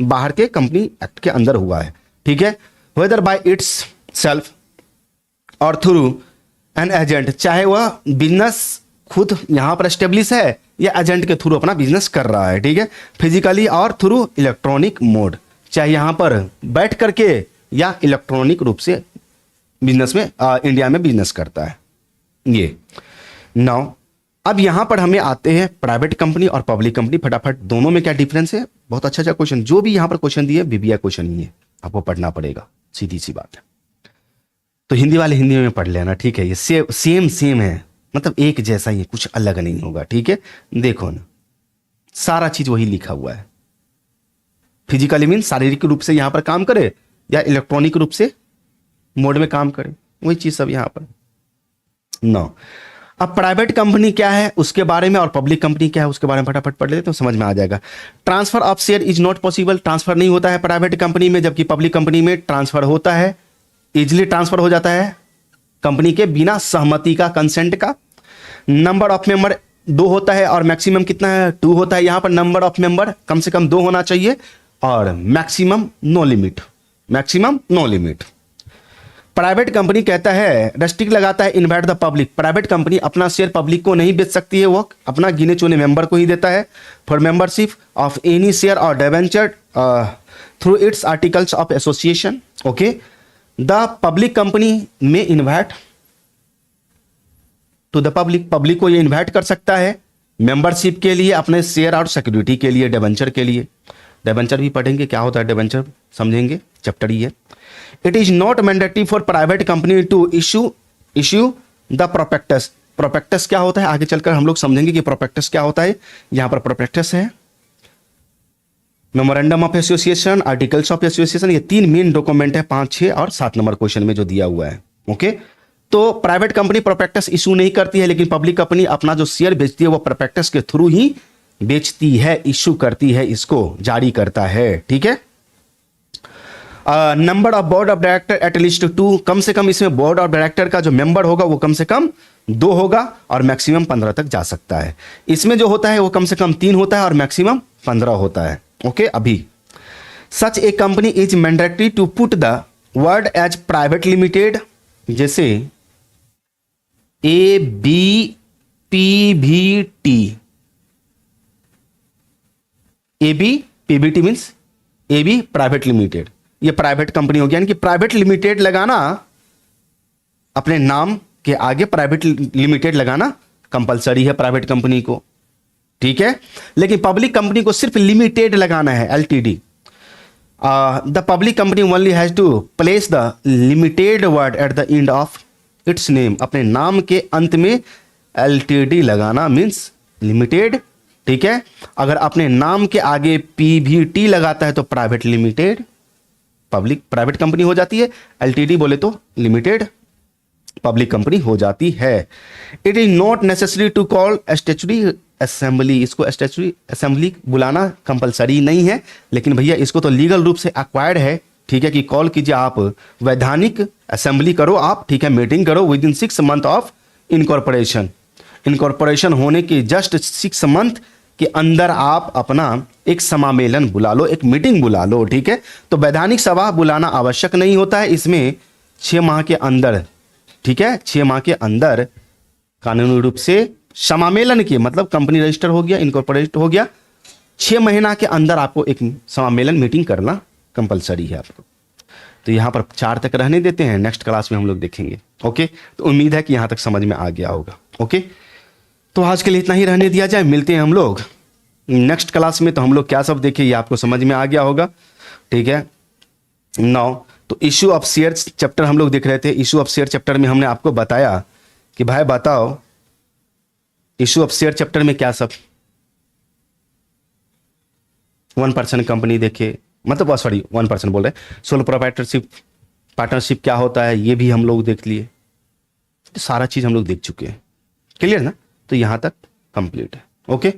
बाहर के कंपनी एक्ट के अंदर हुआ है, ठीक है। वेदर बाय इट्स सेल्फ और थ्रू एन एजेंट, चाहे वह बिजनेस खुद यहां पर एस्टेब्लिश है या एजेंट के थ्रू अपना बिजनेस कर रहा है, ठीक है। फिजिकली और थ्रू इलेक्ट्रॉनिक मोड, चाहे यहां पर बैठ करके या इलेक्ट्रॉनिक रूप से बिजनेस में इंडिया में बिजनेस करता है ये। नाउ अब यहां पर हमें आते हैं प्राइवेट कंपनी और पब्लिक कंपनी। फटाफट दोनों में क्या डिफरेंस है? बहुत अच्छा क्वेश्चन, जो भी यहां पर क्वेश्चन दिए बीबीआई क्वेश्चन ही है, आपको पढ़ना पड़ेगा, सीधी सी बात है। तो हिंदी वाले हिंदी में पढ़ लेना, ठीक है। ये सेम सेम है, मतलब एक जैसा ही है, कुछ अलग नहीं होगा, ठीक है। देखो ना, सारा चीज वही लिखा हुआ है। फिजिकली मीन शारीरिक रूप से यहां पर काम करे या इलेक्ट्रॉनिक रूप से मोड में काम करे, वही चीज सब यहां पर। नो, अब प्राइवेट कंपनी क्या है उसके बारे में और पब्लिक कंपनी क्या है उसके बारे में फटाफट पढ़ लेते तो समझ में आ जाएगा। Transfer of share is not possible, transfer नहीं होता है प्राइवेट कंपनी में, जबकि पब्लिक कंपनी में ट्रांसफर होता है, इजिली ट्रांसफर हो जाता है कंपनी के बिना सहमति का, कंसेंट का। नंबर ऑफ मेंबर 2 होता है और मैक्सिमम कितना है, 2 होता है। यहां पर नंबर ऑफ मेंबर कम से कम 2 होना चाहिए और maximum no limit, maximum no limit. Private company कहता है, रेस्ट्रिक्ट लगाता है, invite the public, private company अपना शेयर पब्लिक को नहीं बेच सकती है, वो अपना गिने चुने मेंबर को ही देता है। For membership of any share और debenture through its articles of association, okay. The public company में invite to the public, public को ये इन्वाइट कर सकता है मेंबरशिप के लिए, अपने शेयर और सिक्योरिटी के लिए, डिबेंचर के लिए। डिबेंचर भी पढ़ेंगे, क्या होता है डिबेंचर समझेंगे, चैप्टर ही है। It is not mandatory for private company to issue the prospectus, prospectus क्या होता है आगे चलकर हम लोग समझेंगे कि प्रोस्पेक्टस क्या होता है। यहां पर प्रोस्पेक्टस है, memorandum of association, articles of association, ये 3 मेन डॉक्यूमेंट है 5, 6 और 7 नंबर क्वेश्चन में जो दिया हुआ है, ओके। तो प्राइवेट कंपनी प्रोस्पेक्टस इशू नहीं करती है, लेकिन पब्लिक कंपनी अपना जो शेयर बेचती है वो प्रोस्पेक्टस के थ्रू ही बेचती है, इशू करती है, इसको जारी करता है, ठीक है। Number of board of director at least 2, कम से कम इसमें बोर्ड ऑफ डायरेक्टर का जो मेंबर होगा वो कम से कम 2 होगा और मैक्सिमम 15 तक जा सकता है। इसमें जो होता है वो कम से कम 3 होता है और मैक्सिमम 15 होता है, ओके। अभी such a company is mandatory to put the word as private limited, जैसे ABPVT, ABPVT means AB private limited, ये प्राइवेट कंपनी हो गया, यानी कि प्राइवेट लिमिटेड लगाना, अपने नाम के आगे प्राइवेट लिमिटेड लगाना कंपलसरी है प्राइवेट कंपनी को, ठीक है। लेकिन पब्लिक कंपनी को सिर्फ लिमिटेड लगाना है, LTD। The public company only has to place the limited word at the end of its name, अपने नाम के अंत में LTD लगाना मीन्स लिमिटेड, ठीक है। अगर अपने नाम के आगे PVT लगाता है तो private limited, public private company हो जाती है, LTD बोले तो लिमिटेड पब्लिक कंपनी हो जाती है। It is not necessary to call statutory assembly, इसको स्टैट्यूटरी असेंबली बुलाना कंपलसरी नहीं है, लेकिन भैया इसको तो लीगल रूप से एक्वायर्ड है, ठीक है, कि कॉल कीजिए आप, वैधानिक असेंबली करो आप, ठीक है, मीटिंग करो with in 6 month of incorporation, incorporation होने के जस्ट 6 मंथ के अंदर आप अपना एक समामेलन बुला लो, एक मीटिंग बुला लो, ठीक है। तो वैधानिक सभा बुलाना आवश्यक नहीं होता है, इसमें 6 माह के अंदर, ठीक है, 6 माह के अंदर कानूनी रूप से समामेलन के मतलब कंपनी रजिस्टर हो गया, इनकॉर्पोरेट हो गया, 6 महीना के अंदर आपको एक समामेलन मीटिंग करना कंपलसरी है आपको। तो यहां पर 4 तक रहने देते हैं, नेक्स्ट क्लास में हम लोग देखेंगे, ओके। तो उम्मीद है कि यहां तक समझ में आ गया होगा, ओके। तो आज के लिए इतना ही रहने दिया जाए, मिलते हैं हम लोग नेक्स्ट क्लास में। तो हम लोग क्या सब देखें ये आपको समझ में आ गया होगा, ठीक है। नाउ तो इशू ऑफ शेयर चैप्टर हम लोग देख रहे थे। इशू ऑफ शेयर चैप्टर में हमने आपको बताया कि भाई बताओ इशू ऑफ शेयर चैप्टर में क्या सब 1% कंपनी देखे, मतलब सॉरी 1% बोल रहे, सोलो प्रोप्राइटरशिप पार्टनरशिप क्या होता है ये भी हम लोग देख लिए, तो सारा चीज हम लोग देख चुके हैं, क्लियर ना। तो यहां तक कंप्लीट है, ओके।